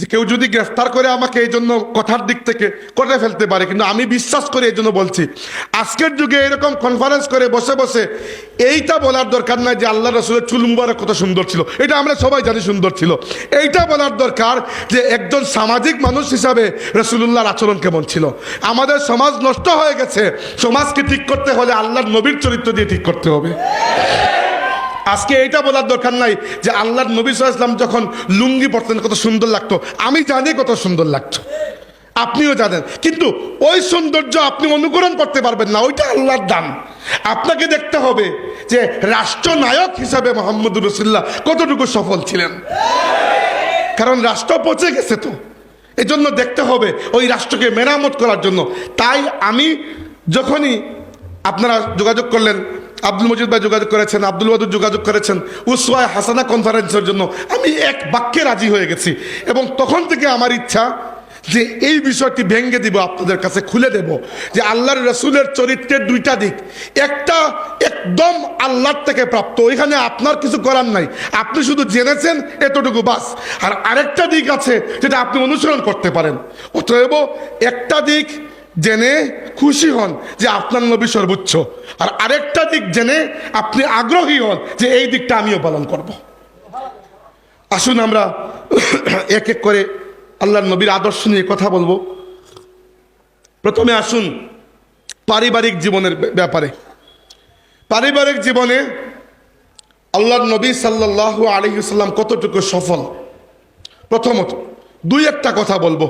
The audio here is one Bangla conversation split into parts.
যে কেউ যদি গ্রেফতার করে আমাকে এই জন্য কথার দিক থেকে করে ফেলতে পারে, কিন্তু আমি বিশ্বাস করি এই জন্য বলছি, আজকের যুগে এরকম কনফারেন্স করে বসে বসে এইটা বলার দরকার নাই যে আল্লাহ রসুলের চুল মুবারক কত সুন্দর ছিল, এটা আমরা সবাই জানি সুন্দর ছিল। এইটা বলার দরকার যে একজন সামাজিক মানুষ হিসাবে রসুলুল্লাহর আচরণ কেমন ছিল। আমাদের সমাজ নষ্ট হয়ে গেছে, সমাজকে ঠিক করতে হলে আল্লাহর নবীর চরিত্র দিয়ে ঠিক করতে হবে। আজকে এইটা বলার দরকার নাই যে আল্লাহর নবী সাল্লাল্লাহু আলাইহি ওয়াসাল্লাম যখন লুঙ্গি পরতেন কত সুন্দর লাগতো, আমি জানি কত সুন্দর লাগতো, আপনিও জানেন, কিন্তু ওই সৌন্দর্য আপনি অনুকরণ করতে পারবেন না, ওইটা আল্লাহর দান। আপনাকে দেখতে হবে যে রাষ্ট্রনায়ক হিসাবে মুহাম্মদুর রাসূলুল্লাহ কতটুকু সফল ছিলেন, কারণ রাষ্ট্র পচে গেছে, তো এজন্য দেখতে হবে ওই রাষ্ট্রকে মেরামত করার জন্য। তাই আমি যখনই আপনারা যোগাযোগ করলেন, আব্দুল মজিদ ভাই যোগাযোগ করেছেন, আব্দুল ওয়াদুদ যোগাযোগ করেছেন উসওয়ায়ে হাসানা কনফারেন্সের জন্য, আমি এক বাক্যে রাজি হয়ে গেছি। এবং তখন থেকে আমার ইচ্ছা যে এই বিষয়টি ভেঙে দিব, আপনাদের কাছে খুলে দেব যে আল্লাহর রসুলের চরিত্রের দুইটা দিক, একটা একদম আল্লাহর থেকে প্রাপ্ত, ওইখানে আপনার কিছু করার নাই, আপনি শুধু জেনেছেন এতটুকু বাস। আর আরেকটা দিক আছে যেটা আপনি অনুসরণ করতে পারেন। অতএব একটা দিক জেনে খুশি হন যে আপনার নবী সর্বোচ্চ, আর আরেকটা দিক জেনে আপনি আগ্রহী হন যে এই দিকটা আমিও পালন করব। আসুন আমরা এক এক করে আল্লাহর নবীর আদর্শ নিয়ে কথা বলবো। প্রথমে আসুন পারিবারিক জীবনের ব্যাপারে। পারিবারিক জীবনে আল্লাহর নবী সাল্লাল্লাহু আলাইহি ওয়াসাল্লাম কতটুকু সফল, প্রথমত দুই একটা কথা বলবো।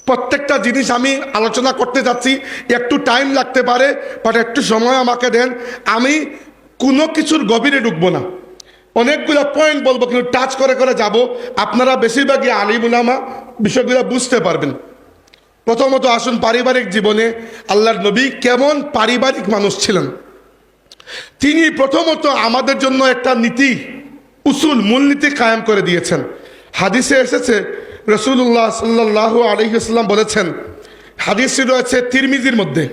প্রত্যেকটা জিনিস আমি আলোচনা করতে যাচ্ছি, একটু টাইম লাগতে পারে, বাট একটু সময় আমাকে দেন। আমি কোনো কিছুর গভীরে ঢুকবো না, অনেকগুলো পয়েন্ট বলবো, কিন্তু টাচ করে করে যাব, আপনারা বেশিরভাগই আলিম উলামা বিষয়গুলো বুঝতে পারবেন। প্রথমত আসুন পারিবারিক জীবনে আল্লাহর নবী কেমন পারিবারিক মানুষ ছিলেন। তিনি প্রথমত আমাদের জন্য একটা নীতি, উসুল, মূলনীতি কায়েম করে দিয়েছেন। হাদিসে এসেছে রাসূলুল্লাহ সাল্লাল্লাহু আলাইহি ওয়াসাল্লাম বলেছেন, হাদিসটি রয়েছে তিরমিজির মধ্যে,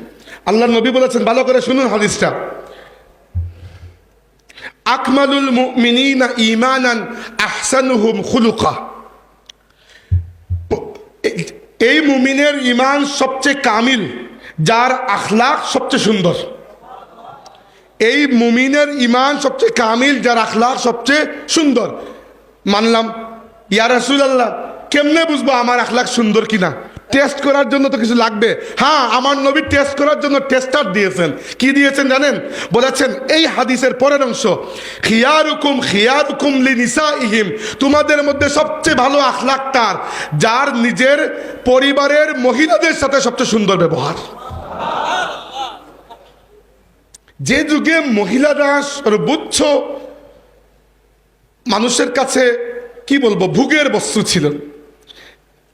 আল্লাহর নবী বলেছেন, ভালো করে শুনুন হাদিসটা, আকমালুল মুমিনিনা ঈমানান আহসানুহুম খুলুকা। এই মুমিনের ঈমান সবচেয়ে কামিল যার আখলাক সবচেয়ে সুন্দর। এই মুমিনের ঈমান সবচেয়ে কামিল যার আখলাক সবচেয়ে সুন্দর। মানলাম, ইয়া রাসূলুল্লাহ কেমনে বুঝবো আমার আখলাক সুন্দর কিনা? টেস্ট করার জন্য তো কিছু লাগবে। হ্যাঁ, আমার নবী টেস্ট করার জন্য টেস্টার দিয়েছেন। কি দিয়েছেন জানেন? বলেছেন এই হাদিসের পরের অংশ, খিয়ারুকুম লিনিসাইহিম, তোমাদের মধ্যে সবচেয়ে ভালো আখলাক তার যার নিজের পরিবারের মহিলাদের সাথে সবচেয়ে সুন্দর ব্যবহার। যে যুগে মহিলারা সর্বোচ্চ মানুষের কাছে কি বলবো ভোগের বস্তু ছিলেন,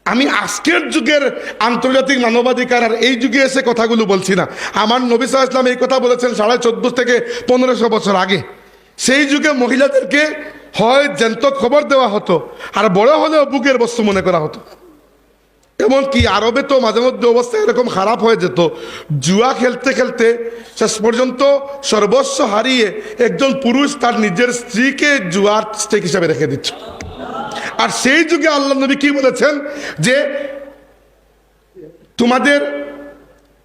আমি আজকের যুগের আন্তর্জাতিক মানবাধিকার আর এই যুগে এসে কথাগুলো বলছি না। আমার নবী সাল্লাল্লাহু আলাইহি ওয়াসাল্লাম এই কথা বলেছেন 1450 থেকে 1500 বছর আগে। সেই যুগে মহিলাদেরকে হয় জ্যান্ত খবর দেওয়া হতো, আর বড় হলেও বুকের বস্তু মনে করা হতো। এমনকি আরবে তো মাঝে মধ্যে অবস্থা এরকম খারাপ হয়ে যেত, জুয়া খেলতে খেলতে শেষ পর্যন্ত সর্বস্ব হারিয়ে একজন পুরুষ তার নিজের স্ত্রীকে জুয়ার স্টেক হিসাবে রেখে দিচ্ছে। আর সেই যুগে আল্লাহ নবী কি বলেছেন যে তোমাদের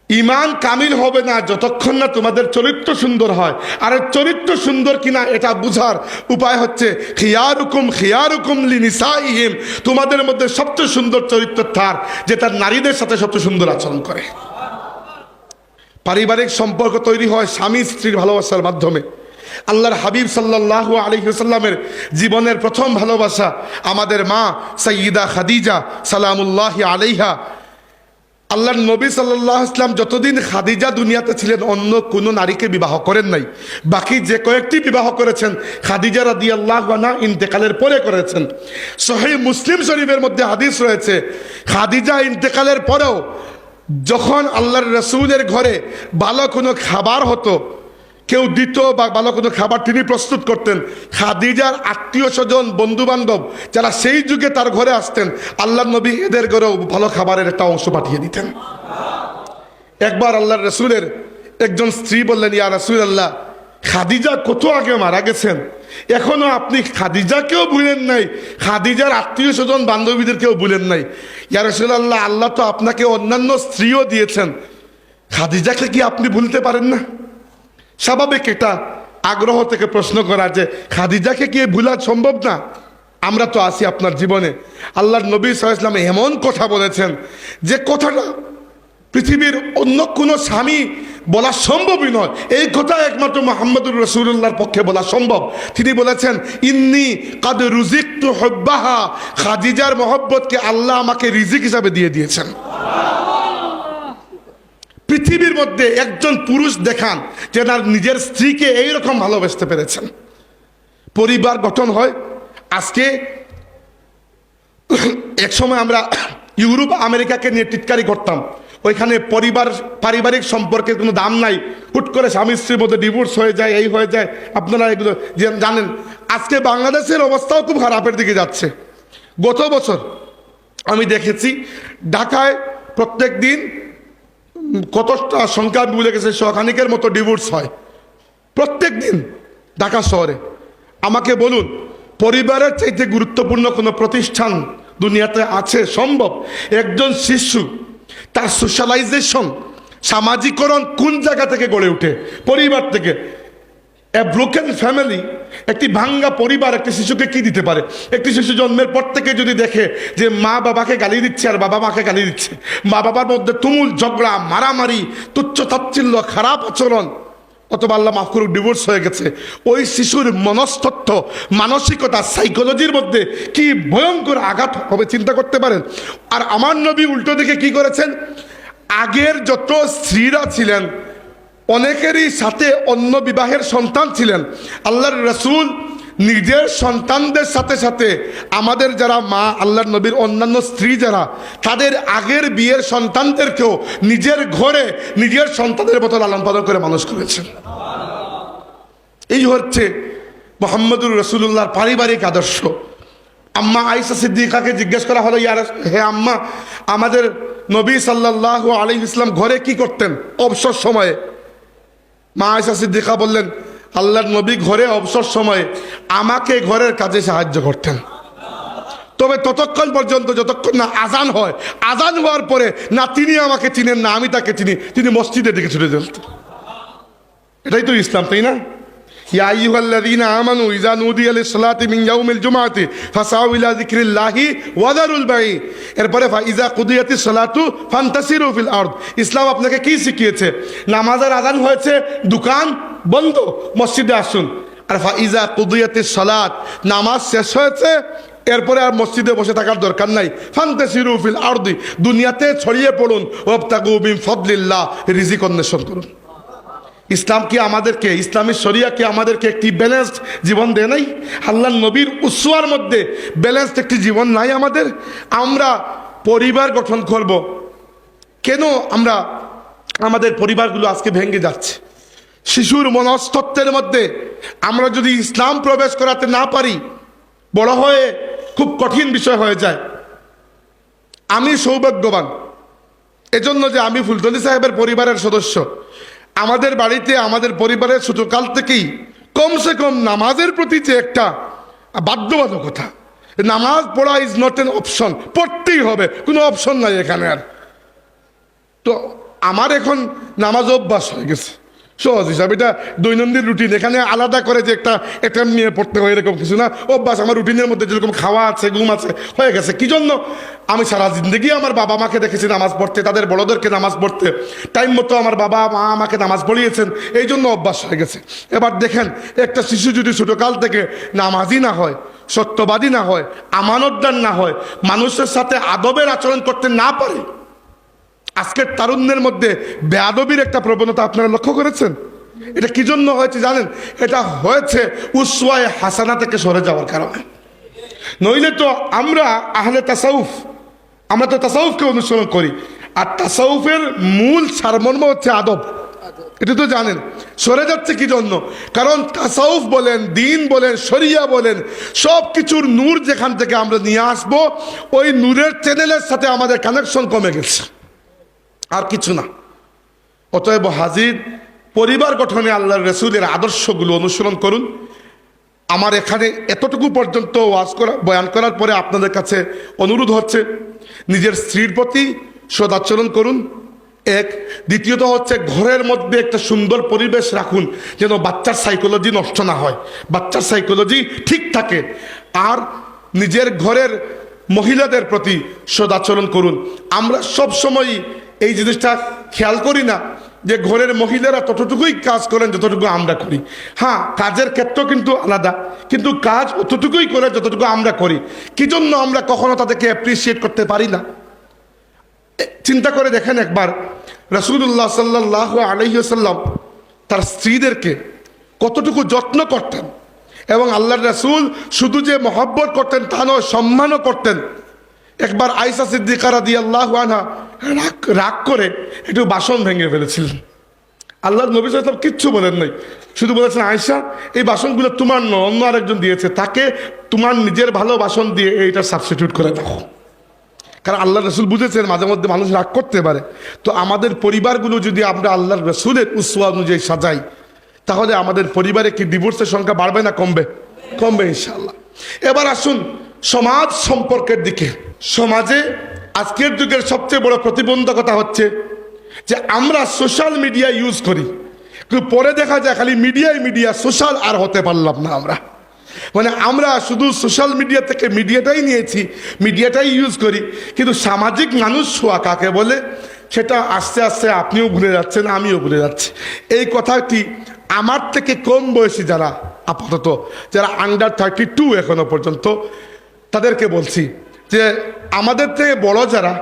ঈমান কামিল হবে না যতক্ষণ না তোমাদের চরিত্র সুন্দর হয়। আর চরিত্র সুন্দর কিনা এটা বুঝার উপায় হচ্ছে খিয়ারুকুম লিনিসাইহিম, তোমাদের মধ্যে সবচেয়ে সুন্দর চরিত্র তার যে তার নারীদের সাথে সবচেয়ে সুন্দর আচরণ করে। পারিবারিক সম্পর্ক তৈরি হয় স্বামী স্ত্রীর ভালোবাসার মাধ্যমে। আল্লাহর হাবিব সাল্লাল্লাহু আলাইহি ওয়াসাল্লামের জীবনের প্রথম ভালোবাসা আমাদের মা সাইয়্যিদা খাদিজা সালামুল্লাহি আলাইহা। আল্লাহর নবী সাল্লাল্লাহু আলাইহি ওয়াসাল্লাম যতদিন খাদিজা দুনিয়াতে ছিলেন অন্য কোনো নারীকে বিবাহ করেন নাই। বাকি যে কয়েকটি বিবাহ করেছেন খাদিজা রাদিয়াল্লাহু আনহা ইন্তেকালের পরে করেছেন। সহিহ মুসলিম শরীফের মধ্যে হাদিস রয়েছে, খাদিজা ইন্তেকালের পরেও যখন আল্লাহর রাসূলের ঘরে ভালো কোনো খাবার হতো, কেউ দিত বা ভালো কোনো খাবার তিনি প্রস্তুত করতেন, খাদিজার আত্মীয় স্বজন বন্ধু বান্ধব যারা সেই যুগে তার ঘরে আসতেন, আল্লাহর নবী এদের ঘরেও ভালো খাবারের একটা অংশ পাঠিয়ে দিতেন। একবার আল্লাহর রাসূলের একজন স্ত্রী বললেন, ইয়া রাসূলুল্লাহ, খাদিজা কত আগে মারা গেছেন, এখনো আপনি খাদিজাকেও ভুলেন নাই, খাদিজার আত্মীয় স্বজন বান্ধবীদেরকেও ভুলেন নাই। ইয়া রাসূলুল্লাহ, আল্লাহ তো আপনাকে অন্যান্য স্ত্রীও দিয়েছেন, খাদিজাকে কি আপনি ভুলতে পারেন না? স্বাভাবিক এটা আগ্রহ থেকে প্রশ্ন করা যে খাদিজাকে কি ভুলা সম্ভব না? আমরা তো আছি আপনার জীবনে। আল্লাহর নবী সাল্লাল্লাহু আলাইহি ওয়াসাল্লাম এমন কথা বলেছেন যে কথাটা পৃথিবীর অন্য কোনো স্বামী বলা সম্ভবই নয়। এই কথা একমাত্র মুহাম্মদুর রাসূলুল্লাহর পক্ষে বলা সম্ভব। তিনি বলেছেন, ইন্নী কাদ রুজিকতু হুব্বাহা, খাদিজার মহব্বতকে আল্লাহ আমাকে রিজিক হিসাবে দিয়ে দিয়েছেন। পৃথিবীর মধ্যে একজন পুরুষ দেখান যে তার নিজের স্ত্রীকে এইরকম ভালোবাসতে পেরেছেন। পরিবার গঠন হয়। আজকে এক সময় আমরা ইউরোপ আমেরিকাকে নিয়ে টিটকারি করতাম, ওইখানে পারিবারিক সম্পর্কের কোনো দাম নাই, হুট করে স্বামী স্ত্রীর মধ্যে ডিভোর্স হয়ে যায়, এই হয়ে যায়। আপনারা এগুলো জানেন। আজকে বাংলাদেশের অবস্থাও খুব খারাপের দিকে যাচ্ছে। গত বছর আমি দেখেছি ঢাকায় প্রত্যেক দিন কতটা সংখ্যা আমি ভুলে গেছে, শখানিকের মতো ডিভোর্স হয় প্রত্যেক দিন ঢাকা শহরে। আমাকে বলুন, পরিবারের চাইতে গুরুত্বপূর্ণ কোনো প্রতিষ্ঠান দুনিয়াতে আছে সম্ভব? একজন শিশু তার সোশ্যালাইজেশন, সামাজিকরণ কোন জায়গা থেকে গড়ে ওঠে? পরিবার থেকে। এ ব্রোকেন ফ্যামিলি, একটি ভাঙ্গা পরিবার একটি শিশুকে কি দিতে পারে? একটি শিশু জন্মের পর থেকে যদি দেখে যে মা বাবাকে গালি দিচ্ছে আর বাবা মাকে গালি দিচ্ছে, মা বাবার মধ্যে তুমুল ঝগড়া, মারামারি, তুচ্ছ তাচ্ছিল্য, খারাপ আচরণ, অথবা আল্লাহ মাফ করুক ডিভোর্স হয়ে গেছে, ওই শিশুর মনস্তত্ত্ব, মানসিকতা, সাইকোলজির মধ্যে কি ভয়ঙ্কর আঘাত হবে চিন্তা করতে পারেন? আর আমার নবী উল্টো দিকে কি করেছেন? আগের যত স্ত্রীরা ছিলেন অনেকেরই সাথে অন্য বিবাহের সন্তান ছিলেন। আল্লাহর রাসূল নিজের সন্তানদের সাথে সাথে আমাদের যারা মা, আল্লাহর নবীর অন্যান্য স্ত্রী যারা, তাদের আগের বিয়ের সন্তানদেরকেও নিজের ঘরে নিজের সন্তানের মতো লালন পালন করে মানুষ করেছেন। এই হচ্ছে মুহাম্মদুর রাসূলুল্লাহর পারিবারিক আদর্শ। আম্মা আয়েশা সিদ্দিকাকে জিজ্ঞেস করা হলো, হে আম্মা, আমাদের নবী সাল্লাল্লাহু আলাইহি ওয়াসাল্লাম ঘরে কি করতেন অবসর সময়ে? মা আয়েশা সিদ্দিকা বললেন, আল্লাহর নবী ঘরে অবসর সময়ে আমাকে ঘরের কাজে সাহায্য করতেন, তবে ততক্ষণ পর্যন্ত যতক্ষণ না আজান হয়। আজান হওয়ার পরে না তিনি আমাকে চিনেন না আমি তাকে চিনি, তিনি মসজিদের দিকে ছুটে যেতেন। এটাই তো ইসলাম, তাই না? ইয়া আইয়ুহাল্লাযীনা আমানু ইযা নুদিয়া লিস-সালাতি মিন ইয়াউমিল জুমআতি ফাসাউ ইলা যিকরিল্লাহি ওয়া যারুল বাই'। এরপরে ফাইজা কুদিয়াতিস সালাতু ফান্তাসিরু ফিল আরদ। ইসলাম আপনাকে কি শিখিয়েছে? নামাজের আযান হয়েছে, দোকান বন্ধ, মসজিদে আসুন। আর ফাইজা কুদিয়াতিস সালাত, নামাজ শেষ হয়েছে, এরপরে আর মসজিদে বসে থাকার দরকার নাই। ফান্তাসিরু ফিল আরদি, দুনিয়াতে ছড়িয়ে পড়ুন। ওয়াবতাগু মিন ফাদলিল্লাহ, রিজিক অন্বেষণ করুন। ইসলাম কি আমাদেরকে, ইসলামী শরিয়া কি আমাদেরকে একটি ব্যালেন্সড জীবন দেয় নাই? আল্লাহর নবীর উসওয়ার মধ্যে ব্যালেন্সড একটি জীবন নাই আমাদের? আমরা পরিবার গঠন করব, কেন আমরা আমাদের পরিবারগুলো আজকে ভেঙে যাচ্ছে? শিশুর মনস্তত্ত্বের মধ্যে আমরা যদি ইসলাম প্রবেশ করাতে না পারি, বড় হয়ে খুব কঠিন বিষয় হয়ে যায়। আমি সৌভাগ্যবান এজন্য যে আমি ফুলতলি সাহেবের পরিবারের সদস্য। আমাদের বাড়িতে, আমাদের পরিবারের ছোটকাল থেকেই কমসে কম নামাজের প্রতি যে একটা বাধ্যবাধকতা, নামাজ পড়া ইজ নট এন অপশন, পড়তেই হবে, কোনো অপশন নাই এখানে। আর তো আমার এখন নামাজ অভ্যাস হয়ে গেছে সহজ হিসাবে, এটা দৈনন্দিন রুটিন। এখানে আলাদা করে যে একটা নিয়ে পড়তে হয় এরকম কিছু না, অভ্যাস আমার রুটিনের মধ্যে। যেরকম খাওয়া আছে, ঘুম আছে, হয়ে গেছে। কি জন্য? আমি সারা জিন্দগি আমার বাবা মাকে দেখেছি নামাজ পড়তে, তাদের বড়দেরকে নামাজ পড়তে, টাইম মতো আমার বাবা মা আমাকে নামাজ পড়িয়েছেন, এই জন্য অভ্যাস হয়ে গেছে। এবার দেখেন, একটা শিশু যদি ছোটকাল থেকে নামাজি না হয়, সত্যবাদী না হয়, আমানতদার না হয়, মানুষের সাথে আদবের আচরণ করতে না পারে, আজকের তারুণ্যের মধ্যে বেয়াদবির একটা প্রবণতা আপনারা লক্ষ্য করেছেন? এটা কি জন্য হয়েছে জানেন? এটা হয়েছে উসওয়ায়ে হাসানা থেকে সরে যাওয়ার কারণে। নইলে তো আমরা আহলে তাসাউফ, আমরা তো তাসাউফকে অনুসরণ করি, আর তাসাউফের মূল সারমর্ম হচ্ছে আদব। এটা তো জানেন। সরে যাচ্ছে কি জন্য? কারণ তাসাউফ বলেন, দিন বলেন, শরিয়া বলেন, সব কিছুর নূর যেখান থেকে আমরা নিয়ে আসবো, ওই নূরের চ্যানেলের সাথে আমাদের কানেকশন কমে গেছে, আর কিছু না। অতএব হাজির, পরিবার গঠনে আল্লাহর রাসূলের আদর্শগুলো অনুসরণ করুন। আমার এখানে এতটুকু পর্যন্ত বয়ান করার পরে আপনাদের কাছে অনুরোধ হচ্ছে, নিজের স্ত্রীর প্রতি সদাচরণ করুন। এক, দ্বিতীয়ত হচ্ছে ঘরের মধ্যে একটা সুন্দর পরিবেশ রাখুন, যেন বাচ্চার সাইকোলজি নষ্ট না হয়, বাচ্চার সাইকোলজি ঠিক থাকে। আর নিজের ঘরের মহিলাদের প্রতি সদাচরণ করুন। আমরা সব সময় এই জিনিসটা খেয়াল করি না যে ঘরের মহিলারা ততটুকুই কাজ করেন যতটুকু আমরা করি। হ্যাঁ, কাজের ক্ষেত্র কিন্তু আলাদা, কিন্তু কাজ অতটুকুই করে যতটুকু আমরা করি। কি জন্য আমরা কখনো তাদেরকে অ্যাপ্রিসিয়েট করতে পারি না? চিন্তা করে দেখেন একবার, রাসূলুল্লাহ সাল্লাল্লাহু আলাইহি ওয়াসাল্লাম তার স্ত্রীদেরকে কতটুকু যত্ন করতেন, এবং আল্লাহর রাসূল শুধু যে মহব্বত করতেন তা নয়, সম্মানও করতেন। একবার আয়েশা সিদ্দিকা রাদিয়াল্লাহু আনহা রাগ করে একটু বাসন ভেঙে ফেলেছিলেন। আল্লাহর নবী সাল্লাল্লাহু আলাইহি ওয়াসাল্লাম কিচ্ছু বলেন নাই, শুধু বলেছেন, আয়েশা এই বাসনগুলো তোমার নয়, অন্য আরেকজন দিয়েছে, তাকে তোমার নিজের ভালো বাসন দিয়ে এইটা সাবস্টিটিউট করে দাও। কারণ আল্লাহ রসুল বুঝেছেন মাঝে মধ্যে মানুষ রাগ করতে পারে। তো আমাদের পরিবারগুলো যদি আমরা আল্লাহর রসুলের উসওয়া অনুযায়ী সাজাই, তাহলে আমাদের পরিবারে কি ডিভোর্সের সংখ্যা বাড়বে না কমবে? কমবে ইনশাআল্লাহ। এবার আসুন সমাজ সম্পর্কের দিকে। সমাজে আজকের যুগের সবচেয়ে বড় প্রতিবন্ধকতা হচ্ছে যে আমরা সোশ্যাল মিডিয়া ইউজ করি, কিন্তু পরে দেখা যায় খালি মিডিয়া সোশ্যাল আর হতে পারলাম না আমরা। মানে আমরা শুধু সোশ্যাল মিডিয়া থেকে মিডিয়াটাই নিয়েছি, মিডিয়াটাই ইউজ করি, কিন্তু সামাজিক মানুষ হওয়া কাকে বলে সেটা আস্তে আস্তে আপনিও ভুলে যাচ্ছেন, আমিও ভুলে যাচ্ছি। এই কথাটি আমার থেকে কম বয়সী যারা, আপাতত যারা আন্ডার 32 এখনো পর্যন্ত, তাদেরকে বলছি যে আমাদের থেকে বড় যারা,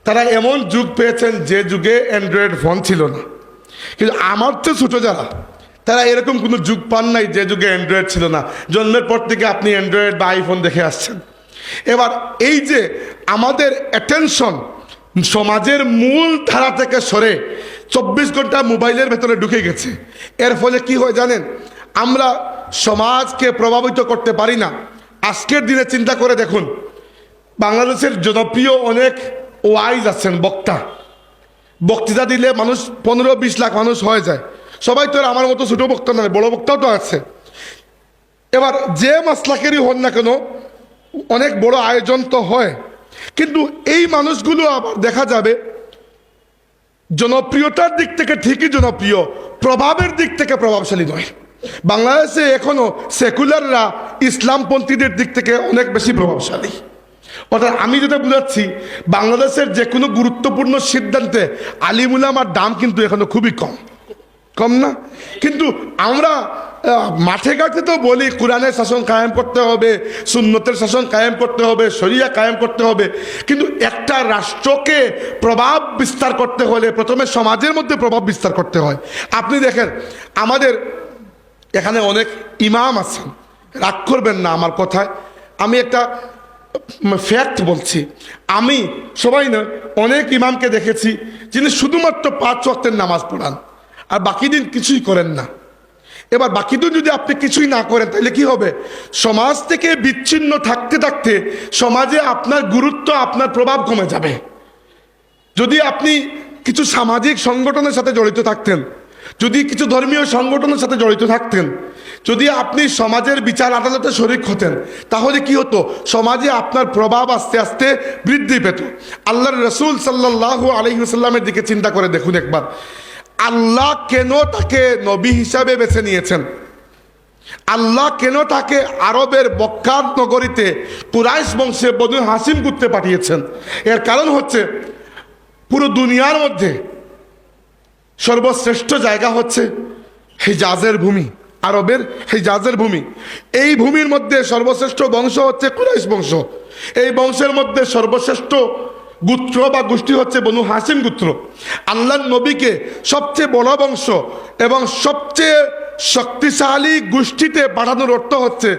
তারা এমন যুগ পেয়েছেন যে যুগে অ্যান্ড্রয়েড ফোন ছিল না। কিন্তু আমার তো ছোটো যারা, তারা এরকম কোনো যুগ পান নাই যে যুগে অ্যান্ড্রয়েড ছিল না। জন্মের পর থেকে আপনি অ্যান্ড্রয়েড বা আইফোন দেখে আসছেন। এবার এই যে আমাদের অ্যাটেনশন সমাজের মূল ধারা থেকে সরে 24 ঘন্টা মোবাইলের ভেতরে ঢুকে গেছে, এর ফলে কি হয় জানেন? আমরা সমাজকে প্রভাবিত করতে পারি না। আজকের দিনে চিন্তা করে দেখুন, বাংলাদেশের জনপ্রিয় অনেক ওয়াইজ আছেন, বক্তৃতা দিলে মানুষ 15-20 লাখ মানুষ হয়ে যায়। সবাই তো আর আমার মতো ছোটো বক্তা নয়, বড় বক্তাও তো আছে। এবার যে মাসলাকেরই হন না কেন, অনেক বড় আয়োজন তো হয়, কিন্তু এই মানুষগুলো আবার দেখা যাবে জনপ্রিয়তার দিক থেকে ঠিকই জনপ্রিয়, প্রভাবের দিক থেকে প্রভাবশালী নয়। বাংলাদেশে এখনো সেকুলাররা ইসলামপন্থীদের দিক থেকে অনেক বেশি প্রভাবশালী। অর্থাৎ আমি যেটা বুঝাচ্ছি, বাংলাদেশের যে কোনো গুরুত্বপূর্ণ সিদ্ধান্তে আলিম উলামার দাম কিন্তু এখনো খুবই কম না। কিন্তু আমরা মাঠে ঘাটে তো বলি কোরআনের শাসন কায়েম করতে হবে, সুন্নতের শাসন কায়েম করতে হবে, শরিয়া কায়েম করতে হবে, কিন্তু একটা রাষ্ট্রকে প্রভাব বিস্তার করতে হলে প্রথমে সমাজের মধ্যে প্রভাব বিস্তার করতে হয়। আপনি দেখেন আমাদের এখানে অনেক ইমাম আছেন, রাগ করবেন না আমার কথায়, আমি একটা ফ্যাক্ট বলছি। আমি সবাই না, অনেক ইমামকে দেখেছি যিনি শুধুমাত্র 5 ওয়াক্তের নামাজ পড়ান আর বাকি দিন কিছুই করেন না। এবার বাকি দিন যদি আপনি কিছুই না করেন, তাহলে কি হবে? সমাজ থেকে বিচ্ছিন্ন থাকতে থাকতে সমাজে আপনার গুরুত্ব, আপনার প্রভাব কমে যাবে। যদি আপনি কিছু সামাজিক সংগঠনের সাথে জড়িত থাকতেন, যদি কিছু ধর্মীয় সংগঠনের সাথে জড়িত থাকতেন, যদি আপনি সমাজের বিচার আদালতে শরিক হতেন, তাহলে কি হতো? সমাজে আপনার প্রভাব আস্তে আস্তে বৃদ্ধি পেত। আল্লাহর রসুল সাল্লাল্লাহু আলাইহি ওয়াসাল্লামের দিকে চিন্তা করে দেখুন একবার, আল্লাহ কেন তাকে নবী হিসাবে বেছে নিয়েছেন? আল্লাহ কেন তাকে আরবের মক্কার নগরীতে কুরাইশ বংশে বনু হাসিম গোত্রে পাঠিয়েছেন? এর কারণ হচ্ছে পুরো দুনিয়ার মধ্যে সর্বশ্রেষ্ঠ জায়গা হচ্ছে হিজাজের ভূমি, আরবের হিজাজের ভূমি। এই ভূমির মধ্যে সর্বশ্রেষ্ঠ বংশ হচ্ছে কুরাইশ বংশ। এই বংশের মধ্যে সর্বশ্রেষ্ঠ গোত্র বা গোষ্ঠী হচ্ছে বনু হাসিম গোত্র। আল্লাহর নবীকে সবচেয়ে বড় বংশ এবং সবচেয়ে শক্তিশালী গোষ্ঠীতে পাঠানোর অর্থ হচ্ছে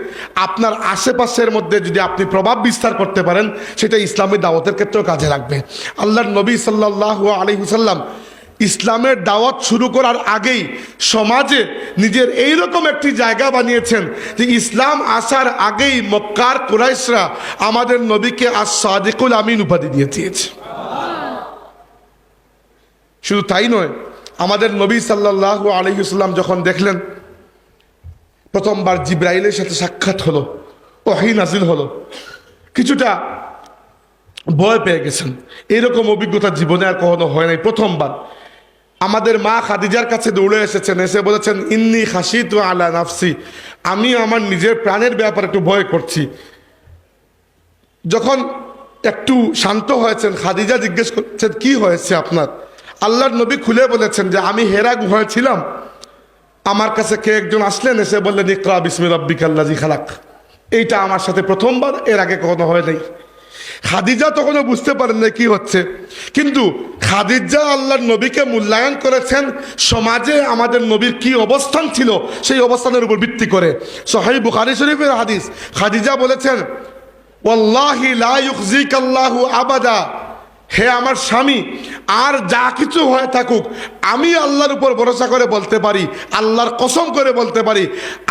আপনার আশেপাশের মধ্যে যদি আপনি প্রভাব বিস্তার করতে পারেন, সেটা ইসলামী দাওয়াতের ক্ষেত্রেও কাজে লাগবে। আল্লাহর নবী সাল্লাল্লাহু আলাইহি ওয়াসাল্লাম ইসলামের দাওয়াত শুরু করার আগেই সমাজে নিজের এইরকম একটি জায়গা বানিয়েছেন যে ইসলাম আসার আগেই মক্কার কুরাইশরা আমাদের নবীকে আস-সাদিকুল আমিন উপাধি দিয়ে দিয়েছে। শুধু তাই নয়, আমাদের নবী সাল্লাল্লাহু আলাইহি ওয়াসাল্লাম যখন দেখলেন প্রথমবার জিব্রাইলের সাথে সাক্ষাৎ হলো, ওহী নাজিল হলো, কিছুটা ভয় পেয়ে গেছেন। এরকম অভিজ্ঞতা জীবনে আর কখনো হয় নাই, প্রথমবার। আমাদের মা খাদিজার কাছে দৌড়ে এসেছেন, এসে বলেছেন ইন্নী খাশিতু আলা নাফসি, আমি আমার নিজের প্রাণের ব্যাপারে একটু ভয় করছি। যখন একটু শান্ত হয়েছেন, খাদিজা জিজ্ঞেস করছেন কি হয়েছে আপনার? আল্লাহর নবী খুলে বলেছেন যে আমি হেরা গুহায় ছিলাম, আমার কাছে কে একজন আসলেন, এসে বললেন ইকরা বিসমি রাব্বিকাল্লাযী খালাক। এইটা আমার সাথে প্রথমবার, এর আগে কখনো হয় নাই। খাদিজা তখনও বুঝতে পারেন না কি হচ্ছে, কিন্তু খাদিজা আল্লাহর নবীকে মূল্যায়ন করেছেন সমাজে আমাদের নবীর কি অবস্থান ছিল সেই অবস্থানের উপর ভিত্তি করে। সহিহ বুখারী শরীফের হাদিস, খাদিজা বলেছেন ওয়াল্লাহি লা ইউখজিকাল্লাহু আবাদা, হে আমার স্বামী, আর যা কিছু হয়ে থাকুক আমি আল্লাহর উপর ভরসা করে বলতে পারি, আল্লাহর কসম করে বলতে পারি,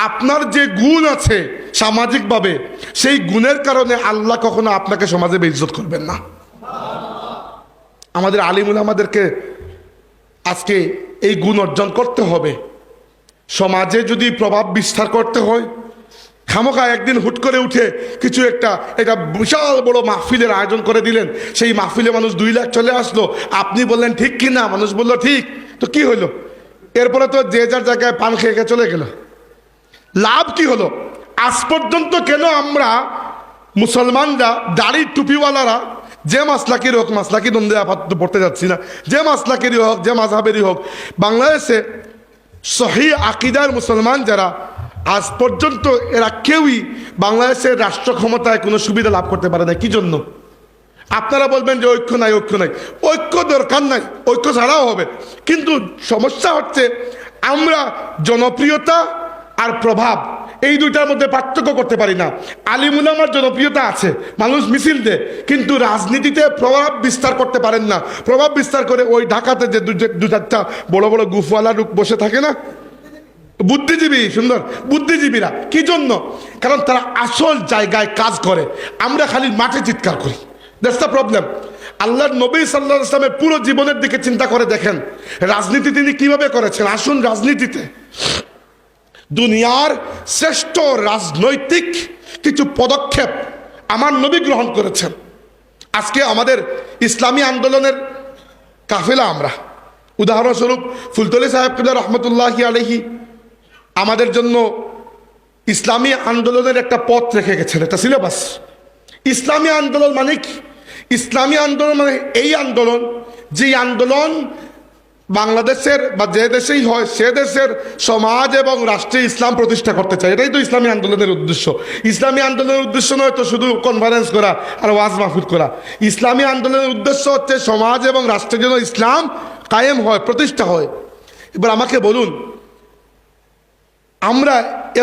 আপনার যে গুণ আছে সামাজিকভাবে, সেই গুণের কারণে আল্লাহ কখনো আপনাকে সমাজে বেইজ্জত করবেন না। আমাদের আলিম উলামাদেরকে আজকে এই গুণ অর্জন করতে হবে। সমাজে যদি প্রভাব বিস্তার করতে হয়, খামোখা একদিন হুট করে উঠে কিছু একটা বিশাল বড় মাহফিলের আয়োজন করে দিলেন, সেই মাহফিলে মানুষ 2 লাখ চলে আসলো, আপনি বললেন ঠিক কি না, মানুষ বললো ঠিক, তো কি হলো? এরপরে তো যে যার জায়গায় পান খেয়ে চলে গেল, লাভ কি হলো? আজ পর্যন্ত কেন আমরা মুসলমানরা দাড়ি টুপিওয়ালারা, যে মাসলাকির হোক, মাসলাকি দ্বন্দ্বে আপাতত পড়তে যাচ্ছি না, যে মাসলাকিরই হোক, যে মাযহাবেরই হোক, বাংলাদেশে সহিহ আকীদার মুসলমান যারা, আজ পর্যন্ত এরা কেউই বাংলাদেশের রাষ্ট্র ক্ষমতায় কোনো সুবিধা লাভ করতে পারে না। কি জন্য? আপনারা বলবেন যে ঐক্য নাই, ঐক্য নাই, ঐক্য দরকার নাই, ঐক্য ছাড়াও হবে, কিন্তু সমস্যা হচ্ছে আমরা জনপ্রিয়তা আর প্রভাব এই দুইটার মধ্যে পার্থক্য করতে পারি না। আলিম উলামার জনপ্রিয়তা আছে, মানুষ মিছিল দেয়, কিন্তু রাজনীতিতে প্রভাব বিস্তার করতে পারেন না। প্রভাব বিস্তার করে ওই ঢাকাতে যে 2-4টা বড় বড় গুফওয়ালা লোক বসে থাকে না, বুদ্ধিজীবী, সুন্দর বুদ্ধিজীবীরা, কি জন্য? কারণ তারা আসল জায়গায় কাজ করে, আমরা খালি মাঠে চিৎকার করি। That's the problem. আল্লাহর নবী সাল্লাল্লাহু আলাইহি ওয়াসাল্লামের পুরো জীবনের দিকে চিন্তা করে দেখেন, রাজনীতি তিনি কিভাবে করেছেন। আসুন রাজনীতিতে, দুনিয়ার শ্রেষ্ঠ রাজনৈতিক কিছু পদক্ষেপ আমার নবী গ্রহণ করেছেন। আজকে আমাদের ইসলামী আন্দোলনের কাফেলা, আমরা উদাহরণস্বরূপ ফুলতলি সাহেব কিবলা রহমতুল্লাহি আলাইহি আমাদের জন্য ইসলামী আন্দোলনের একটা পথ রেখে গেছেন, একটা সিলেবাস। ইসলামী আন্দোলন মানে কি? ইসলামী আন্দোলন মানে এই আন্দোলন, যে আন্দোলন বাংলাদেশের বা যে দেশেই হয় সে দেশের সমাজ এবং রাষ্ট্রে ইসলাম প্রতিষ্ঠা করতে চায়। এটাই তো ইসলামী আন্দোলনের উদ্দেশ্য। ইসলামী আন্দোলনের উদ্দেশ্য নয় তো শুধু কনফারেন্স করা আর ওয়াজ মাহফিল করা। ইসলামী আন্দোলনের উদ্দেশ্য হচ্ছে সমাজ এবং রাষ্ট্রের জন্য ইসলাম কায়েম হয়, প্রতিষ্ঠা হয়। এবার আমাকে বলুন, আমরা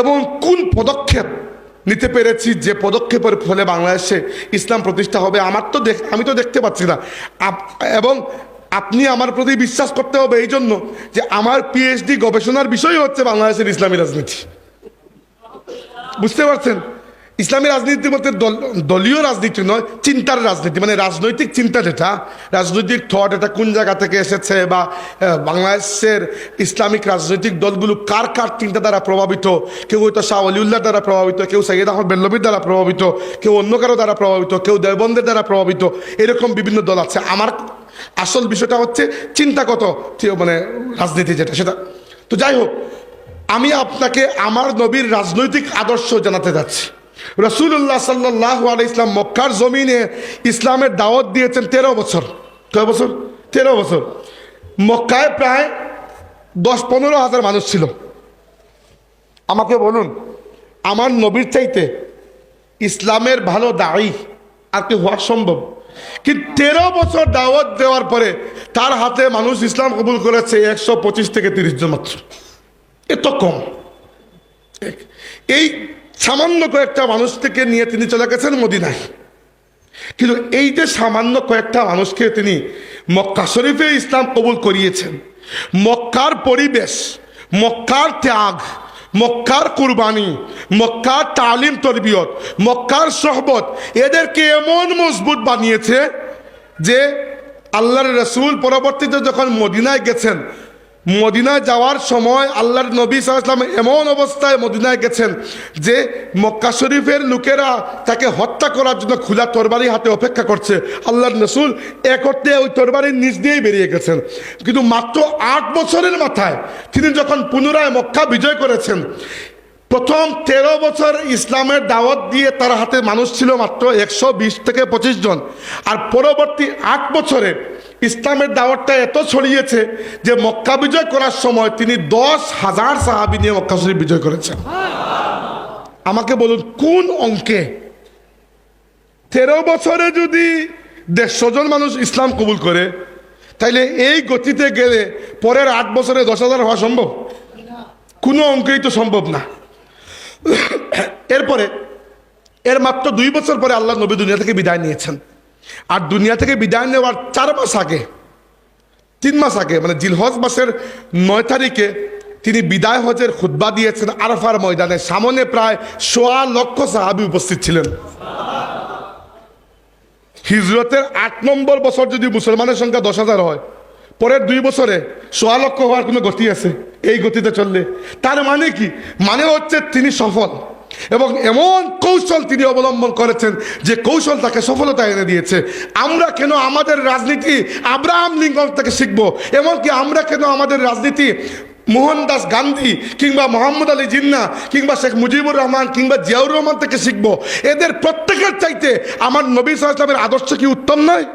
এবং কোন পদক্ষেপ নিতে পেরেছি যে পদক্ষেপের ফলে বাংলাদেশে ইসলাম প্রতিষ্ঠা হবে? আমি তো দেখতে পাচ্ছি না। এবং আপনি আমার প্রতি বিশ্বাস করতে হবে এই জন্য যে আমার পিএইচডি গবেষণার বিষয় হচ্ছে বাংলাদেশের ইসলামী রাজনীতি। বুঝতে পারছেন? ইসলামী রাজনীতি বলতে দলীয় রাজনীতি নয়, চিন্তার রাজনীতি, মানে রাজনৈতিক চিন্তা, যেটা রাজনৈতিক থট, এটা কোন জায়গা থেকে এসেছে, বা বাংলাদেশের ইসলামিক রাজনৈতিক দলগুলো কার কার চিন্তা দ্বারা প্রভাবিত। কেউ হয়তো শাহ ওলিউল্লাহর দ্বারা প্রভাবিত, কেউ সৈয়দ আহমদ বেল্লবীর দ্বারা প্রভাবিত, কেউ অন্য কারো দ্বারা প্রভাবিত, কেউ দেওবন্দের দ্বারা প্রভাবিত, এরকম বিভিন্ন দল আছে। আমার আসল বিষয়টা হচ্ছে চিন্তাগত, মানে রাজনীতি যেটা, সেটা। তো যাই হোক, আমি আপনাকে আমার নবীর রাজনৈতিক আদর্শ জানাতে যাচ্ছি। রাসূলুল্লাহ সাল্লাল্লাহু আলাইহি ওয়াসাল্লাম মক্কার জমিনে ইসলামের দাওয়াত দিয়েছেন 13 বছর। কয় বছর? 13 বছর। মক্কায় প্রায় 10-15 হাজার মানুষ ছিল। আমাকে বলুন, আমার নবীর চাইতে ইসলামের ভালো দায়ী আর কি হওয়া সম্ভব? কিন্তু 13 বছর দাওয়াত দেওয়ার পরে তার হাতে মানুষ ইসলাম কবুল করেছে 125 থেকে 30 জন মাত্র। এত কম। এই সামান্য কয়েকটা মানুষ থেকে নিয়ে তিনি চলে গেছেন মদিনায়। কিন্তু এই যে সামান্য কয়েকটা মানুষকে তিনি মক্কা শরীফে ইসলাম কবুল করিয়েছেন, মক্কার পরিবেশ, মক্কার ত্যাগ, মক্কার কুরবানি, মক্কার তালিম তরবিয়ত, মক্কার সোহবত এদেরকে এমন মজবুত বানিয়েছে যে আল্লাহর রসুল পরবর্তীতে যখন মদিনায় গেছেন, মদিনায় যাওয়ার সময় আল্লাহর নবী সাল্লাল্লাহু আলাইহি ওয়াসাল্লাম এমন অবস্থায় মদিনায় গেছেন যে মক্কা শরীফের লোকেরা তাকে হত্যা করার জন্য খোলা তরবারি হাতে অপেক্ষা করছে। আল্লাহর রাসূল এক অর্থে ওই তরবারির নিচ দিয়েই বেরিয়ে গেছেন। কিন্তু মাত্র 8 বছরের মাথায় তিনি যখন পুনরায় মক্কা বিজয় করেছেন, প্রথম 13 বছর ইসলামের দাওয়াত দিয়ে তার হাতে মানুষ ছিল মাত্র 120 থেকে 25 জন। আর পরবর্তী 8 বছরে ইসলামের দাওয়াতটা এত ছড়িয়েছে যে মক্কা বিজয় করার সময় তিনি 10,000 সাহাবী নিয়ে মক্কা শরীফ বিজয় করেছেন। আমাকে বলুন কোন অঙ্কে 13 বছরে যদি 150 জন মানুষ ইসলাম কবুল করে, তাইলে এই গতিতে গেলে পরের 8 বছরে 10,000 হওয়া সম্ভব? কোনো অঙ্কেই তো সম্ভব না। এরপরে এর মাত্র 2 বছর পরে আল্লাহ নবী দুনিয়া থেকে বিদায় নিয়েছেন। আর দুনিয়া থেকে বিদায় নেওয়ার 4 মাস আগে, 3 মাস আগে, মানে জিলহজ মাসের 9 তারিখে তিনি বিদায় হজের খুতবা দিয়েছেন আরাফার ময়দানে। সামনে প্রায় 1.25 লক্ষ সাহাবী উপস্থিত ছিলেন। হিজরতের 8 নম্বর বছর যদি মুসলমানের সংখ্যা 10,000 হয়, পরের 2 বছরে 1.25 লক্ষ হওয়ার কোনো গতি আছে? এই গতিতে চললে তার মানে কি? মানে হচ্ছে তিনি সফল, এবং এমন কৌশল তিনি অবলম্বন করেছেন যে কৌশল তাকে সফলতা এনে দিয়েছে। আমরা কেন আমাদের রাজনীতি আব্রাহাম লিঙ্কন থেকে শিখবো? এমনকি আমরা কেন আমাদের রাজনীতি মোহনদাস গান্ধী কিংবা মোহাম্মদ আলী জিন্নাহ কিংবা শেখ মুজিবুর রহমান কিংবা জিয়াউর রহমান থেকে শিখবো? এদের প্রত্যেকের চাইতে আমার নবী সাল্লাল্লাহু আলাইহি ওয়াসাল্লামের আদর্শ কি উত্তম নয়?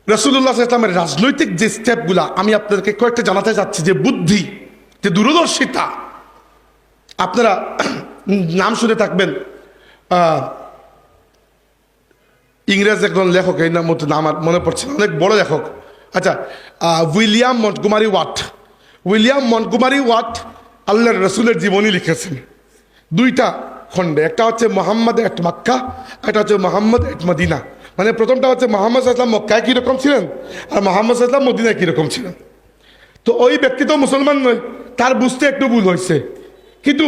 রাসূলুল্লাহ সাল্লাল্লাহু আলাইহি ওয়াসাল্লামের রাজনৈতিক যে স্টেপগুলা আমি আপনাদেরকে কয়েকটা জানাতে চাচ্ছি, যে বুদ্ধি, যে দূরদর্শিতা। আপনারা নাম শুনে থাকবেন, ইংরেজ একজন লেখক, এই নাম আমার মনে পড়ছে না, অনেক বড় লেখক। আচ্ছা, William Montgomery Watt. William Montgomery Watt আল্লাহর রসুলের জীবনী লিখেছেন 2টা খণ্ডে। একটা হচ্ছে মোহাম্মদ এট মক্কা, একটা হচ্ছে মোহাম্মদ এট মদিনা। মানে প্রথমটা হচ্ছে মোহাম্মদ সাল্লাল্লাহু আলাইহি ওয়াসাল্লাম মক্কায় কীরকম ছিলেন আর মোহাম্মদ সাল্লাল্লাহু আলাইহি ওয়াসাল্লাম মদিনায় কীরকম ছিলেন। তো ওই ব্যক্তি তো মুসলমান নয়, তার বুঝতে একটু ভুল হয়েছে, কিন্তু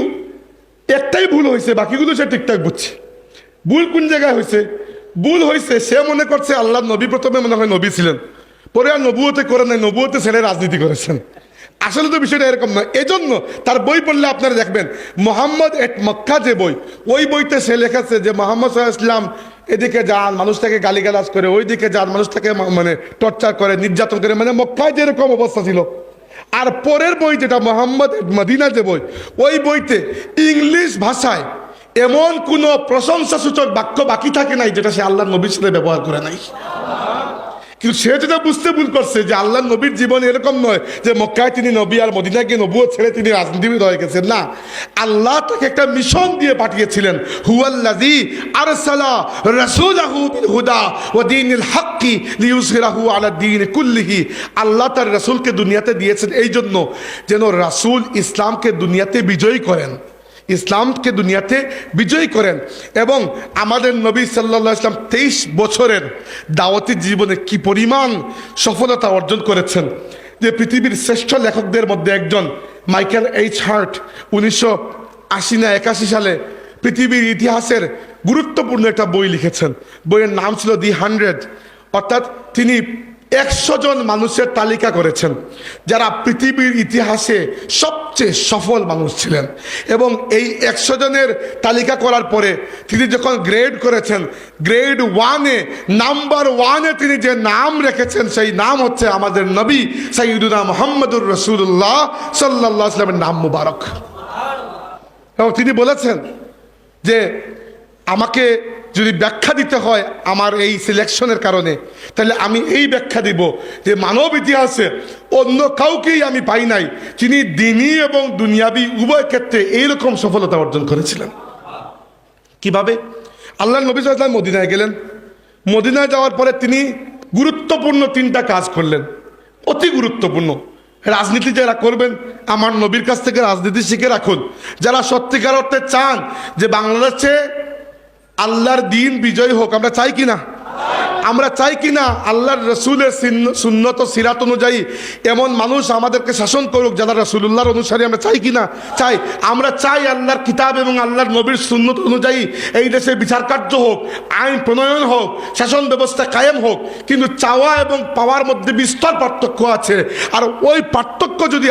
একটাই ভুল হয়েছে, বাকিগুলো সে ঠিকঠাক বুঝছে। ভুল কোন জায়গায় হয়েছে? ভুল হয়েছে সে মনে করছে আল্লাহ নবী প্রথমে মনে হয় নবী ছিলেন, পরে আর নবুয়তে করে নাই, নবুয়তে ছেড়ে রাজনীতি করেছেন। আসলে তো বিষয়টা এরকম নয়। এজন্য তার বই পড়লে আপনারা দেখবেন, মোহাম্মদ এট মক্কা যে বই, ওই বইতে সে লেখেছে যে মোহাম্মদ সাল্লাল্লাহু আলাইহি ওয়াসাল্লাম এদিকে যান, মানুষটাকে গালিগালাজ করে, ওইদিকে যান, মানুষটাকে মানে টর্চার করে, নির্যাতন করে, মানে মক্কায় যেরকম অবস্থা ছিল। আর পরের বই যেটা মোহাম্মদ মদিনা যে বই, ওই বইতে ইংলিশ ভাষায় এমন কোনো প্রশংসাসূচক বাক্য বাকি থাকে নাই যেটা সে আল্লাহর নবীর সাথে ব্যবহার করে নাই। কিন্তু সে যেটা বুঝতে ভুল করছে যে আল্লাহ নবীর জীবন এরকম নয় যে মক্কায় তিনি নবী আর মদিনায় গিয়ে নবুয়ত ছেড়ে তিনি রাজনীতিবিদ হয়ে গেছেন। না, আল্লাহ তাকে একটা মিশন দিয়ে পাঠিয়েছিলেন। হুয়াল্লাযী আরসালা রাসূলাহু বিল হুদা ওয়া দীনিল হাক্কি লিইয়ুযহিরাহু আলা দ্বীনি কুল্লিহি। আল্লাহ তার রাসূলকে দুনিয়াতে দিয়েছেন এই জন্য যেন রাসূল ইসলামকে দুনিয়াতে বিজয়ী করেন, ইসলামকে দুনিয়াতে বিজয়ী করেন। এবং আমাদের নবী সাল্লাল্লাহু আলাইহি ওয়াসাল্লাম 23 বছরের দাওয়াতি জীবনে কি পরিমাণ সফলতা অর্জন করেছেন, যে পৃথিবীর শ্রেষ্ঠ লেখকদের মধ্যে একজন মাইকেল এইচ হার্ট 1980 না 81 সালে পৃথিবীর ইতিহাসের গুরুত্বপূর্ণ একটা বই লিখেছেন। বইয়ের নাম ছিল দি 100। অর্থাৎ তিনি 100 জন মানুষের তালিকা করেছেন যারা পৃথিবীর ইতিহাসে সবচেয়ে সফল মানুষ ছিলেন। এবং এই 100 জনের তালিকা করার পরে তিনি যখন গ্রেড করেছেন, গ্রেড 1-এ নাম্বার 1-এ তিনি যে নাম রেখেছেন সেই নাম হচ্ছে আমাদের নবী সাইয়্যিদুনা মুহাম্মদুর রাসূলুল্লাহ সাল্লাল্লাহু আলাইহি ওয়াসাল্লামের নাম মুবারক। এবং তিনি বলেছেন যে আমাকে যদি ব্যাখ্যা দিতে হয় আমার এই সিলেকশনের কারণে, তাহলে আমি এই ব্যাখ্যা দিব যে মানব ইতিহাসে অন্য কাউকেই আমি পাই নাই যিনি দ্বীনি এবং দুনিয়াবি উভয় ক্ষেত্রে এইরকম সফলতা অর্জন করেছিলেন। কিভাবে? আল্লাহ নবী সাল্লাল্লাহু আলাইহি ওয়াসাল্লাম মদিনায় গেলেন। মদিনায় যাওয়ার পরে তিনি গুরুত্বপূর্ণ 3টা কাজ করলেন, অতি গুরুত্বপূর্ণ। রাজনীতি যারা করবেন আমার নবীর কাছ থেকে রাজনীতি শিখে রাখুন। যারা সত্যিকার অর্থে চান যে বাংলাদেশে আল্লাহর দিন বিজয় হোক, আমরা চাই কি না? আমরা চাই কি না আল্লাহর রসুলের সুন্নত সিরাত অনুযায়ী এমন মানুষ আমাদেরকে শাসন করুক যারা রসুলুল্লাহর অনুসারী? আমরা চাই কি না? চাই। আমরা চাই আল্লাহর কিতাব এবং আল্লাহর নবীর সুন্নত অনুযায়ী এই দেশে বিচার কার্য হোক, আইন প্রণয়ন হোক, শাসন ব্যবস্থা কায়েম হোক। কিন্তু চাওয়া এবং পাওয়ার মধ্যে বিস্তর পার্থক্য আছে। আর ওই পার্থক্য যদি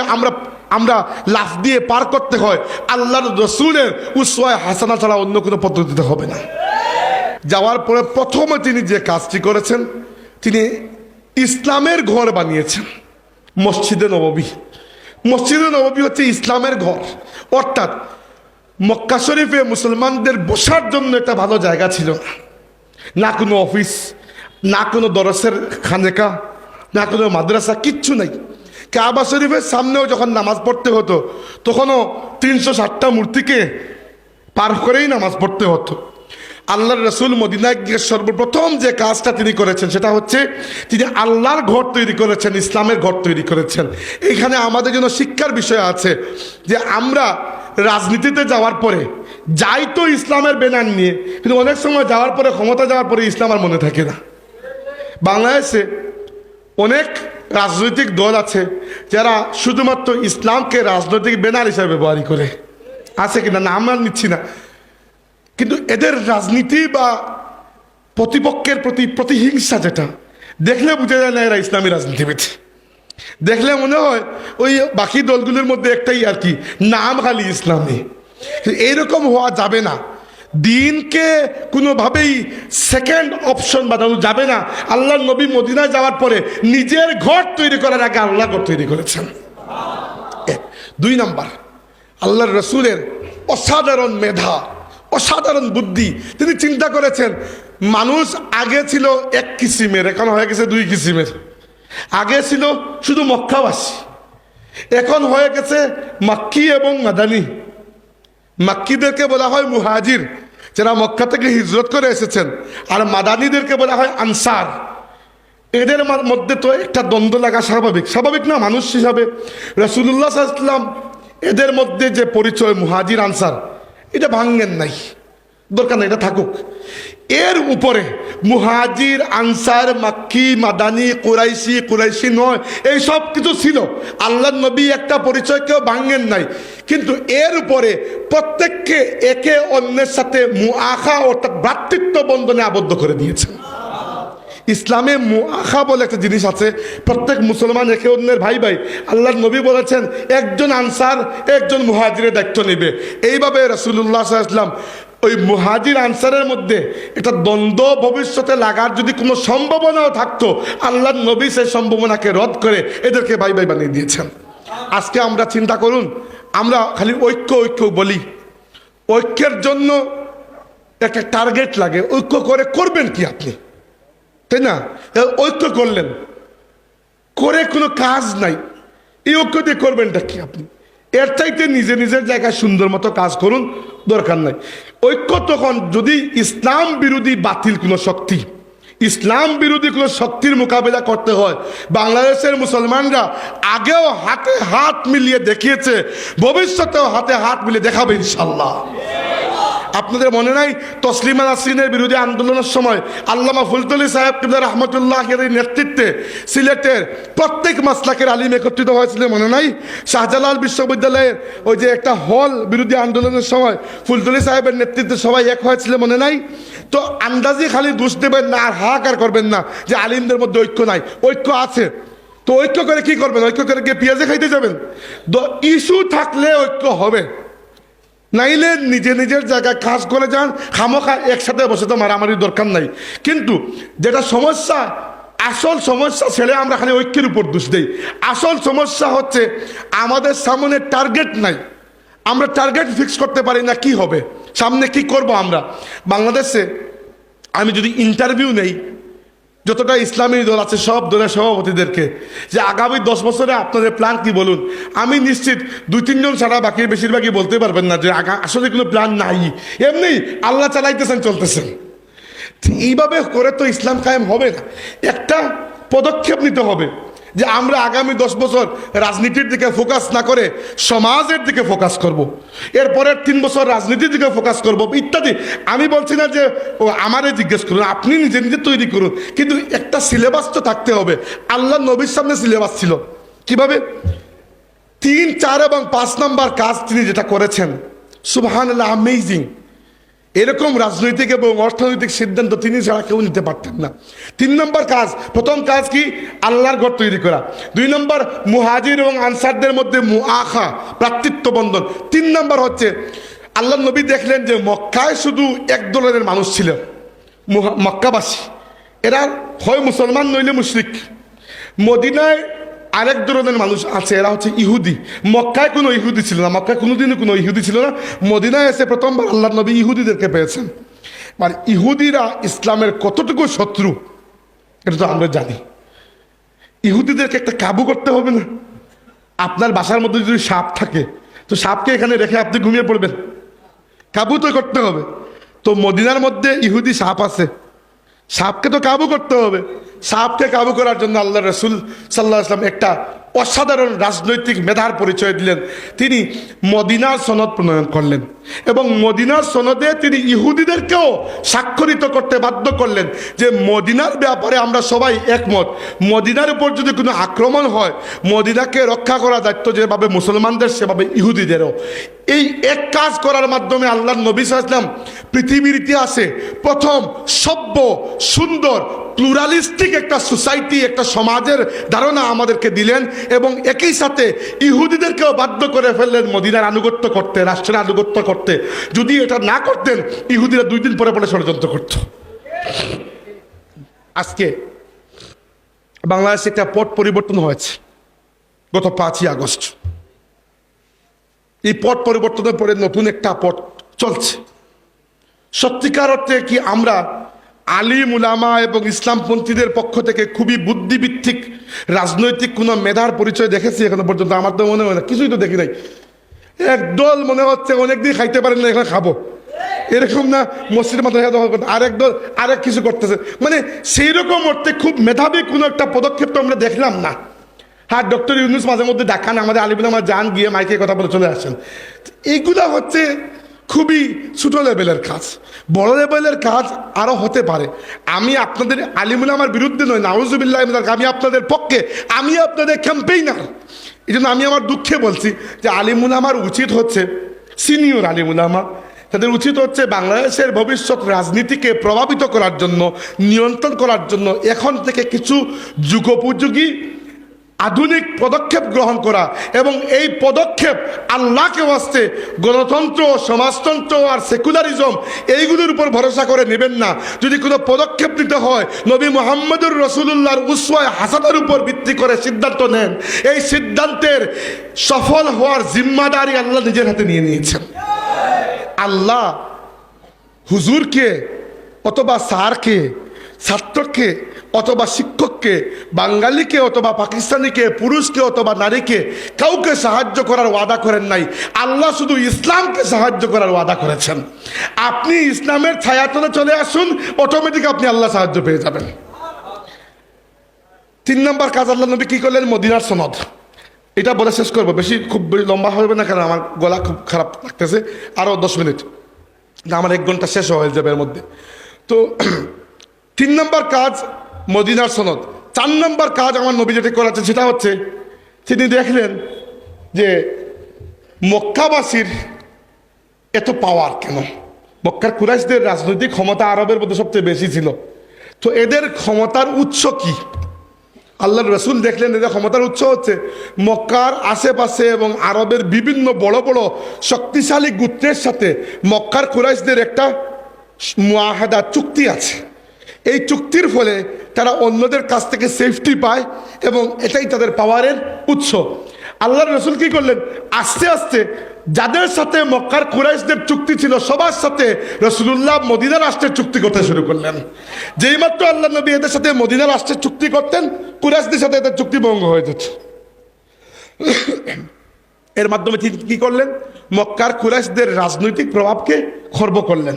আমরা লাফ দিয়ে পার করতে হয়, আল্লাহর রসুলের উসওয়ায়ে হাসানা ছাড়া অন্য কোনো পদ্ধতিতে হবে না। যাওয়ার পরে প্রথমে তিনি যে কাজটি করেছেন, তিনি ইসলামের ঘর বানিয়েছেন, মসজিদে নববী। মসজিদে নববী হচ্ছে ইসলামের ঘর। অর্থাৎ মক্কা শরীফে মুসলমানদের বসার জন্য একটা ভালো জায়গা ছিল না। না কোনো অফিস, না কোনো দরসের খানেকা, না কোনো মাদ্রাসা, কিচ্ছু নাই। কাবা শরীফের সামনেও যখন নামাজ পড়তে হতো তখনও 360টা মূর্তিকে পার করেই নামাজ পড়তে হতো। আল্লাহর রসুল মদিনায় গিয়ে সর্বপ্রথম যে কাজটা তিনি করেছেন সেটা হচ্ছে তিনি আল্লাহর ঘর তৈরি করেছেন, ইসলামের ঘর তৈরি করেছেন। এইখানে আমাদের জন্য শিক্ষার বিষয় আছে যে আমরা রাজনীতিতে যাওয়ার পরে যাই তো ইসলামের ব্যানার নিয়ে, কিন্তু অনেক সময় যাওয়ার পরে, ক্ষমতা যাওয়ার পরে ইসলাম আর মনে থাকে না। বাংলাদেশে অনেক রাজনৈতিক দল আছে যারা শুধুমাত্র ইসলামকে রাজনৈতিক ব্যানার হিসাবে ব্যবহার করে। আছে কিনা না আমরা নিচ্ছি না, কিন্তু এদের রাজনীতি বা প্রতিপক্ষের প্রতি প্রতিহিংসা যেটা দেখলে বোঝা যায় না এরা ইসলামী রাজনীতিবিদ। দেখলে মনে হয় ওই বাকি দলগুলোর মধ্যে একটাই আর কি, নাম খালি ইসলামী। এইরকম হওয়া যাবে না। দিনকে কোনোভাবেই সেকেন্ড অপশন বানানো যাবে না। আল্লাহ নবী মদিনায় যাওয়ার পরে নিজের ঘর তৈরি করার আগে আল্লাহ ঘর তৈরি করেছেন। 2 নাম্বার, আল্লাহর রসুলের অসাধারণ মেধা, অসাধারণ বুদ্ধি। তিনি চিন্তা করেছেন মানুষ আগে ছিল এক কিসিমের, এখন হয়ে গেছে 2 কিসিমের। আগে ছিল শুধু মক্কাবাসী, এখন হয়ে গেছে মাক্কি এবং মাদানী। মাক্কিদেরকে বলা হয় মুহাজির, যারা মক্কা থেকে হিজরত করে এসেছেন, আর মাদানীদেরকে বলা হয় আনসার। এদের মধ্যে তো একটা দ্বন্দ্ব লাগা স্বাভাবিক, স্বাভাবিক না? মানুষ হিসাবে রাসূলুল্লাহ সাল্লাল্লাহু আলাইহি ওয়াসাল্লাম এদের মধ্যে যে পরিচয় মুহাজির আনসার, এটা ভাঙেন নাই, দরকার নাই, এটা থাকুক। এর উপরে মুহাজির, আনসার, মাক্কি, মাদানী, কুরাইশি নয়, এই সব কিছু ছিল। আল্লাহ নবী একটা পরিচয় কেউ ভাঙেন নাই, কিন্তু এর উপরে প্রত্যেককে একে অন্যের সাথে মুআখা অর্থাৎ ভ্রাতৃত্ব বন্ধনে আবদ্ধ করে দিয়েছেন। ইসলামে মুআখা বলে একটা জিনিস আছে, প্রত্যেক মুসলমান একে অন্যের ভাই ভাই। আল্লাহর নবী বলেছেন একজন আনসার একজন মুহাজিরের দায়িত্ব নেবে। এইভাবে রাসূলুল্লাহ সাল্লাল্লাহু আলাইহি ওয়াসাল্লাম ওই মুহাজির আনসারের মধ্যে একটা দ্বন্দ্ব ভবিষ্যতে লাগার যদি কোনো সম্ভাবনাও থাকতো, আল্লাহর নবী সেই সম্ভাবনাকে রদ করে এদেরকে ভাই ভাই বানিয়ে দিয়েছেন। আজকে আমরা চিন্তা করুন, আমরা খালি ঐক্য বলি, ঐক্যের জন্য একটা টার্গেট লাগে। ঐক্য করে করবেন কি আপনি, তাই না? ঐক্য করলেন, করে কোনো কাজ নাই, এই ঐক্য দিয়ে করবেনটা কি আপনি? এর চাইতে নিজের জায়গায় সুন্দর মতো কাজ করুন, দরকার নাই। ঐক্য তখন যদি ইসলাম বিরোধী বাতিল কোনো শক্তি, ইসলাম বিরোধী কোনো শক্তির মোকাবেলা করতে হয়। বাংলাদেশের মুসলমানরা আগেও হাতে হাত মিলিয়ে দেখিয়েছে, ভবিষ্যতেও হাতে হাত মিলিয়ে দেখাবে ইনশাল্লাহ। আপনাদের মনে নাই তসলিমা নাসরিনের বিরোধী আন্দোলনের সময় আল্লামা ফুলতলি সাহেব কিবলা রহমতুল্লাহের নেতৃত্বে সিলেটের প্রত্যেক মাসলাকের আলিম একত্রিত হয়েছিল, মনে নাই? শাহজালাল বিশ্ববিদ্যালয়ের ওই যে একটা হল বিরোধী আন্দোলনের সময় ফুলতলি সাহেবের নেতৃত্বে সবাই এক হয়েছিল, মনে নাই? তো আন্দাজি খালি দোষ দেবেন না আর হাহাকার করবেন না যে আলিমদের মধ্যে ঐক্য নাই। ঐক্য আছে, তো ঐক্য করে কি করবেন? ঐক্য করে গিয়ে পেঁয়াজে খাইতে যাবেন? ইস্যু থাকলে ঐক্য হবে, নাইলে নিজের জায়গায় কাজ করে যান। খামোখা একসাথে বসে তো মারামারির দরকার নাই। কিন্তু যেটা সমস্যা, আসল সমস্যা ছেড়ে আমরা খালি ঐক্যের উপর দোষ দিই। আসল সমস্যা হচ্ছে আমাদের সামনে টার্গেট নাই, আমরা টার্গেট ফিক্স করতে পারি না কি হবে, সামনে কি করব আমরা। বাংলাদেশে আমি যদি ইন্টারভিউ নেই যতটা ইসলামী দল আছে সব দলের সভাপতিদেরকে, যে আগামী 10 বছরে আপনাদের প্ল্যান কি বলুন, আমি নিশ্চিত 2-3 জন ছাড়া বাকি বেশিরভাগই বলতে পারবেন না যে আসলে কোনো প্ল্যান নাই, এমনি আল্লাহ চালাইতেছেন, চলতেছেন। এইভাবে করে তো ইসলাম কায়েম হবে না। একটা পদক্ষেপ নিতে হবে যে আমরা আগামী 10 বছর রাজনীতির দিকে ফোকাস না করে সমাজের দিকে ফোকাস করব। এরপরের 3 বছর রাজনীতির দিকে ফোকাস করব ইত্যাদি। আমি বলছি না যে আমারে জিজ্ঞেস করুন, আপনি নিজে নিজে তৈরি করুন, কিন্তু একটা সিলেবাস তো থাকতে হবে। আল্লাহ নবীর সামনে সিলেবাস ছিল। কিভাবে? 3, 4 এবং 5 নম্বর কাজ তিনি যেটা করেছেন, সুবহানাল্লাহ, অ্যামেজিং। এরকম রাজনৈতিক এবং অর্থনৈতিক সিদ্ধান্ত তিনি ছাড়া কেউ নিতে পারতেন না। 3 নম্বর কাজ, প্রথম কাজ কি? আল্লাহর ঘর তৈরি করা। 2 নম্বর মুহাজির এবং আনসারদের মধ্যে মুআখা, ভ্রাতৃত্ব বন্ধন। 3 নম্বর হচ্ছে আল্লাহ নবী দেখলেন যে মক্কায় শুধু এক ধরনের মানুষ ছিল, মক্কাবাসী, এরা হয় মুসলমান নইলে মুশরিক। মদিনায় আরেক ধরনের মানুষ আছে, এরা হচ্ছে ইহুদি। মক্কায় কোনো ইহুদি ছিল না, মক্কায় কোনোদিনও কোনো ইহুদি ছিল না। মদিনায় এসে প্রথমবার আল্লাহ নবী ইহুদিদেরকে পেয়েছেন। মানে ইহুদিরা ইসলামের কতটুকু শত্রু এটা তো আমরা জানি। ইহুদিদেরকে একটা কাবু করতে হবে না? আপনার বাসার মধ্যে যদি সাপ থাকে, তো সাপকে এখানে রেখে আপনি ঘুমিয়ে পড়বেন? কাবু তো করতে হবে। তো মদিনার মধ্যে ইহুদি সাপ আছে, সাপকে তো কাবু করতে হবে। সাপকে কাবু করার জন্য আল্লাহ রসুল সাল্লাল্লাহু আলাইহি ওয়াসাল্লাম একটা অসাধারণ রাজনৈতিক মেধার পরিচয় দিলেন। তিনি মদিনার সনদ প্রণয়ন করলেন এবং মদিনার সনদে তিনি ইহুদিদেরকেও স্বাক্ষরিত করতে বাধ্য করলেন যে মদিনার ব্যাপারে আমরা সবাই একমত। মদিনার উপর যদি কোনো আক্রমণ হয়, মদিনাকে রক্ষা করা দায়িত্ব যেভাবে মুসলমানদের সেভাবে ইহুদিদেরও। এই এক কাজ করার মাধ্যমে আল্লাহ নবী সাল্লাল্লাহু আলাইহি ওয়াসাল্লাম পৃথিবীর ইতিহাসে প্রথম সভ্য, সুন্দর, প্লুরালিস্টিক একটা সোসাইটি, একটা সমাজের ধারণা আমাদেরকে দিলেন এবং একই সাথে ইহুদিদেরকেও বাধ্য করে ফেললেন মদিনার আনুগত্য করতে, রাষ্ট্রের আনুগত্য করতে। যদি এটা না করতেন, ইহুদিরা 2 দিন পরে পরে ষড়যন্ত্র করত। আজকে বাংলাদেশে একটা পট পরিবর্তন হয়েছে গত 5ই আগস্ট। এই পট পরিবর্তনের পরে নতুন একটা পট চলছে। সত্যিকার অর্থে কি আমরা আলিম উলামা এবং ইসলামপন্থীদের পক্ষ থেকে খুবই বুদ্ধিভিত্তিক রাজনৈতিক কোনো মেধার পরিচয় দেখেছি এখনো পর্যন্ত? আমার তো মনে হয় না, কিছুই তো দেখি নাই। একদল মনে হচ্ছে অনেকদিন খাইতে পারেন না, এখানে খাবো, এরকম না? মসজিদ মাদ্রাসা দখল করতে আরেক দল আরেক কিছু করতেছে। মানে সেই রকম অর্থে খুব মেধাবী কোনো একটা পদক্ষেপ তো আমরা দেখলাম না। হ্যাঁ, ডক্টর ইউনূস মাঝে মধ্যে দেখান, আমাদের আলিম উলামা যান, গিয়ে মাইকে কথা বলে চলে আসেন। এইগুলা হচ্ছে খুবই ছোট লেভেলের কাজ। বড় লেভেলের কাজ আরও হতে পারে। আমি আপনাদের আলিম উলামার বিরুদ্ধে নই, নাউজুবিল্লাহ, আমি আপনাদের পক্ষে, আমি আপনাদের ক্যাম্পেইনার। এই জন্য আমি আমার দুঃখে বলছি যে আলিম উলামার উচিত হচ্ছে, সিনিয়র আলিম উলামা, তাদের উচিত হচ্ছে বাংলাদেশের ভবিষ্যৎ রাজনীতিকে প্রভাবিত করার জন্য, নিয়ন্ত্রণ করার জন্য এখন থেকে কিছু যুগোপযোগী আধুনিক পদক্ষেপ গ্রহণ করা। এবং এই পদক্ষেপ আল্লাহকে ওয়াস্তে গণতন্ত্র, সমাজতন্ত্র আর সেকুলারিজম এইগুলোর উপর ভরসা করে নেবেন না। যদি কোনো পদক্ষেপ নিতে হয়, নবী মুহাম্মদুর রাসূলুল্লাহর উসওয়ায়ে হাসানার উপর ভিত্তি করে সিদ্ধান্ত নেন। এই সিদ্ধান্তের সফল হওয়ার জিম্মাদারি আল্লাহ নিজের হাতে নিয়ে নিয়েছেন। আল্লাহ হুজুরকে অথবা স্যারকে, ছাত্রকে অথবা শিক্ষককে, বাঙালিকে অথবা পাকিস্তানিকে, পুরুষকে অথবা নারীকে, কাউকে সাহায্য করার ওয়াদা করেন নাই। আল্লাহ শুধু ইসলামকে সাহায্য করার ওয়াদা করেছেন। আপনি ইসলামের ছায়াতলে চলে আসুন, অটোমেটিক আপনি আল্লাহ সাহায্য পেয়ে যাবেন। 3 নম্বর কাজ আল্লাহ নবী কি করলেন? মদিনার সনদ। এটা বলে শেষ করবো, বেশি খুব লম্বা হবে না, কারণ আমার গলা খুব খারাপ লাগতেছে। আরও 10 মিনিট, আমার 1 ঘন্টা শেষ হয়ে যাবে এর মধ্যে। তো 3 নম্বর কাজ মদিনার সনদ। 4 নম্বর কাজ আমার নবী যেটা করেছেন সেটা হচ্ছে, তিনি দেখলেন যে মক্কাবাসীর এত পাওয়ার কেন। মক্কার কুরাইশদের রাজনৈতিক ক্ষমতা আরবের মধ্যে সবচেয়ে বেশি ছিল। তো এদের ক্ষমতার উৎস কি? আল্লাহর রসুল দেখলেন এদের ক্ষমতার উৎস হচ্ছে মক্কার আশেপাশে এবং আরবের বিভিন্ন বড় বড় শক্তিশালী গোত্রের সাথে মক্কার কুরাইশদের একটা মুআহাদা, চুক্তি আছে। এই চুক্তির ফলে তারা অন্যদের কাছ থেকে সেফটি পায় এবং এটাই তাদের পাওয়ারের উৎস। আল্লাহর রসুল কি করলেন? আস্তে আস্তে যাদের সাথে মক্কার কুরাইশদের চুক্তি ছিল সবার সাথে রাসূলুল্লাহ মদিনা রাষ্ট্রের চুক্তি করতে শুরু করলেন। যেই মাত্র আল্লাহ নবী এদের সাথে মদিনা রাষ্ট্রের চুক্তি করতেন, কুরাইশদের সাথে এদের চুক্তি ভঙ্গ হয়ে যেত। এর মাধ্যমে কি করলেন? মক্কার কুরাইশদের রাজনৈতিক প্রভাবকে খর্ব করলেন।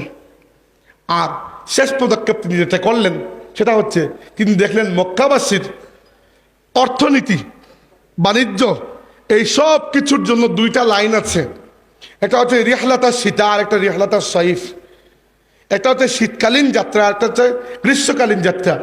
আর শেষ পদক্ষেপ তিনি যেটা করলেন সেটা হচ্ছে, তিনি দেখলেন মক্কাবাসীর অর্থনীতি, বাণিজ্য, এই সব কিছুর জন্য দুইটা লাইন আছে। একটা হচ্ছে রিহলাতা শীতা আর একটা রিহলাতা সাইফ। একটা হচ্ছে শীতকালীন যাত্রা, একটা হচ্ছে গ্রীষ্মকালীন যাত্রা।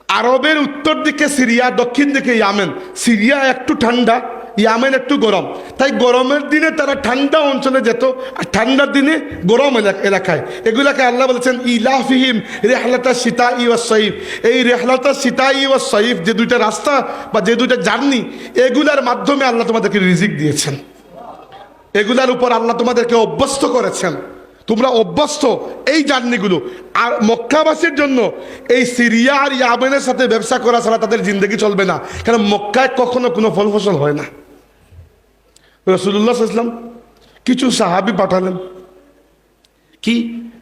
আরবের উত্তর দিকে সিরিয়া, দক্ষিণ দিকে ইয়ামেন। সিরিয়া একটু ঠান্ডা, ইয়ামেন একটু গরম, তাই গরমের দিনে তারা ঠান্ডা অঞ্চলে যেত, আর ঠান্ডার দিনে গরম এলাকায়। এগুলাকে আল্লাহ বলেছেন ইলাফিহিম রেহলাতা সীতা ওয়াস সাইফ। এই রেহলাতা সীতা ওয়াস সাইফ, যে দুইটা রাস্তা বা যে দুইটা জার্নি, এগুলার মাধ্যমে আল্লাহ তোমাদেরকে রিজিক দিয়েছেন। এগুলার উপর আল্লাহ তোমাদেরকে অভ্যস্ত করেছেন, তোমরা অভ্যস্ত এই জার্নিগুলো। আর মক্কাবাসীর জন্য এই সিরিয়া আর ইয়ামেনের সাথে ব্যবসা করা ছাড়া তাদের জিন্দগি চলবে না, কারণ মক্কায় কখনো কোনো ফল ফসল হয় না। রাসূলুল্লাহ সাল্লাল্লাহু আলাইহি ওয়াসাল্লাম কিছু সাহাবী পাঠালেন কি,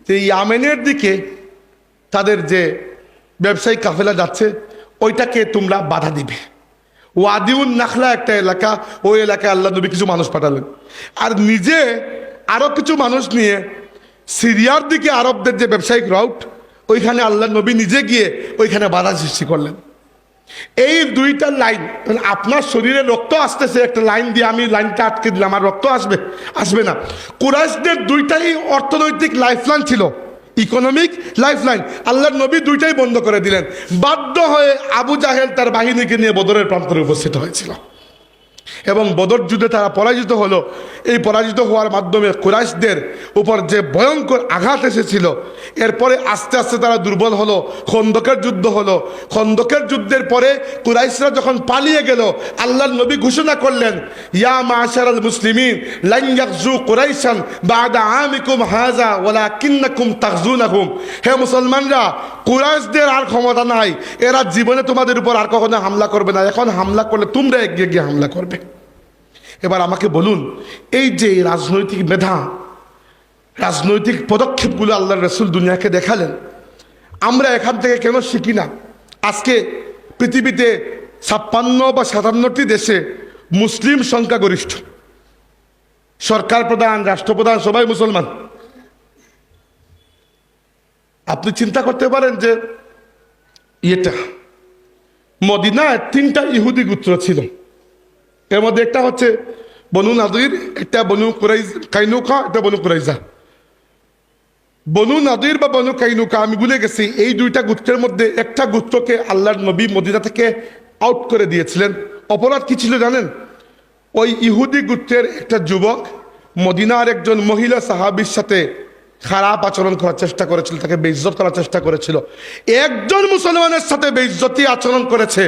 যে ইয়ামেনের দিকে তাদের যে ব্যবসায়িক কাফেলা যাচ্ছে ওইটাকে তোমরা বাধা দিবে। ওয়াদিউন নাখলা একটা এলাকা, ওই এলাকায় আল্লাহ নবী কিছু মানুষ পাঠালেন, আর নিজে আরো কিছু মানুষ নিয়ে সিরিয়ার দিকে আরবদের যে ব্যবসায়িক রাউট, ওইখানে আল্লাহ নবী নিজে গিয়ে ওইখানে বাধা সৃষ্টি করলেন। এই দুইটা লাইন, আপনার শরীরে রক্ত আসতেছে, একটা লাইন দিয়ে আমি লাইনটা আটকে দিলাম, আর রক্ত আসবে না। কুরাইশদের দুইটাই অর্থনৈতিক লাইফলাইন ছিল, ইকোনমিক লাইফলাইন। আল্লাহর নবী দুইটাই বন্ধ করে দিলেন। বাধ্য হয়ে আবু জাহেল তার বাহিনীকে নিয়ে বদরের প্রান্তরে উপস্থিত হয়েছিল, এবং বদর যুদ্ধে তারা পরাজিত হলো। এই পরাজিত হওয়ার মাধ্যমে কুরাইশদের উপর যে ভয়ঙ্কর আঘাত এসেছিল, এরপরে আস্তে আস্তে তারা দুর্বল হলো। খন্দকের যুদ্ধ হলো। খন্দকের যুদ্ধের পরে কুরাইশরা যখন পালিয়ে গেল, আল্লাহর নবী ঘোষণা করলেন, ইয়া মাশারাল মুসলিমিন লান ইয়াগজু কুরাইশান বাদা আমিকুম হাযা ওয়ালাকিন্নাকুম তাগজুনাহুম। হে মুসলমানরা, কুরাইশদের আর ক্ষমতা নাই, এরা জীবনে তোমাদের উপর আর কখনো হামলা করবে না, এখন হামলা করলে তোমরা এগিয়ে গিয়ে হামলা করবে। এবার আমাকে বলুন, এই যে রাজনৈতিক মেধা, রাজনৈতিক পদক্ষেপগুলো আল্লাহর রাসূল দুনিয়াকে দেখালেন, আমরা এখান থেকে কেন শিখি না? আজকে পৃথিবীতে 56 বা 57টি দেশে মুসলিম সংখ্যাগরিষ্ঠ, সরকার প্রধান, রাষ্ট্রপ্রধান সবাই মুসলমান। আপনি চিন্তা করতে পারেন যে এটা মদিনায় 3টা ইহুদি গোত্র ছিল, এর মধ্যে একটা হচ্ছে বনু নাদির, একটা বনু কাইনুকা, একটা বনু কুরাইজা। বনু নাদির বা বনু কাইনুকা আমি ভুলে গেছি, এই দুইটা গোত্রের মধ্যে একটা গোত্রকে আল্লাহর নবী মদিনা থেকে আউট করে দিয়েছিলেন। অপরাধ কি ছিল জানেন? ওই ইহুদি গোত্রের একটা যুবক মদিনার একজন মহিলা সাহাবীর সাথে খারাপ আচরণ করার চেষ্টা করেছিল, তাকে বেইজ্জত করার চেষ্টা করেছিল। একজন মুসলমানের সাথে বেইজ্জতি আচরণ করেছে,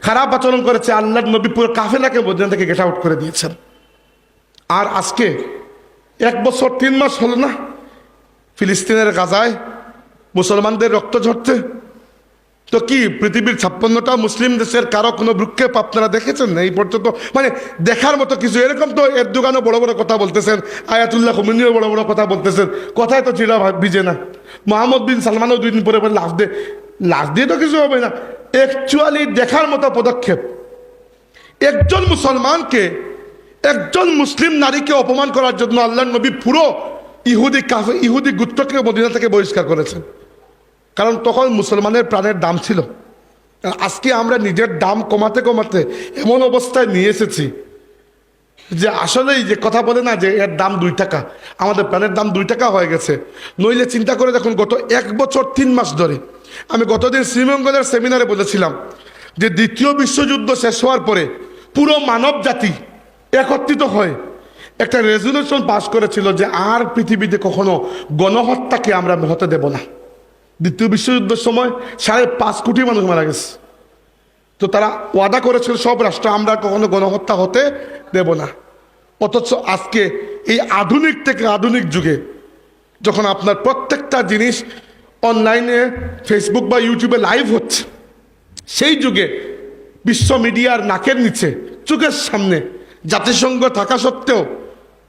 খারাপ আচরণ করেছে, আল্লাহর নবী পুরো কাফেলাকে মদিনা থেকে গেট আউট করে দিয়েছেন। আর আজকে 1 বছর 3 মাস হলো না ফিলিস্তিনের গাজায় মুসলমানদের রক্ত ঝরছে? তো কি পৃথিবীর 56টা মুসলিম দেশের কারো কোনো ভ্রুক্ষেপ আপনারা দেখেছেন না এই পর্যন্ত? মানে দেখার মতো কিছু, এরকম তো এরদোগানও বড় বড় কথা বলতেছেন, আয়াতুল্লাহ খুমেনিও বড় বড় কথা বলতেছেন, কথায় তো চিরা ভিজে না। মোহাম্মদ বিন সালমানও 2 দিন পরে লাশ দিয়ে তো কিছু হবে না। অ্যাকচুয়ালি দেখার মতো পদক্ষেপ। একজন মুসলমানকে, একজন মুসলিম নারীকে অপমান করার জন্য আল্লাহর নবী পুরো ইহুদি গোত্রকে মদিনা থেকে বহিষ্কার করেছেন, কারণ তখন মুসলমানের প্রাণের দাম ছিল। আজকে আমরা নিজের দাম কমাতে কমাতে এমন অবস্থায় নিয়ে এসেছি যে আসলেই যে কথা বলে না যে এর দাম 2 টাকা, আমাদের প্রাণের দাম 2 টাকা হয়ে গেছে। নইলে চিন্তা করে দেখুন, গত 1 বছর 3 মাস ধরে, আমি গতদিন শ্রীমঙ্গলের সেমিনারে বলেছিলাম যে 2য় বিশ্বযুদ্ধ শেষ হওয়ার পরে পুরো মানব জাতি একত্রিত হয় একটা রেজলিউশন পাস করেছিল যে আর পৃথিবীতে কখনো গণহত্যাকে আমরা হতে দেব না। 2য় বিশ্বযুদ্ধের সময় 5.5 কোটি মানুষ মারা গেছে। তো তারা ওয়াদা করেছিল সব রাষ্ট্র, আমরা কখনো গণহত্যা হতে দেব না। অথচ আজকে এই আধুনিক থেকে আধুনিক যুগে যখন আপনার প্রত্যেকটা জিনিস অনলাইনে ফেসবুক বা ইউটিউবে লাইভ হচ্ছে, সেই যুগে বিশ্ব মিডিয়ার নাকের নিচে, চোখের সামনে জাতিসংঘ থাকা সত্ত্বেও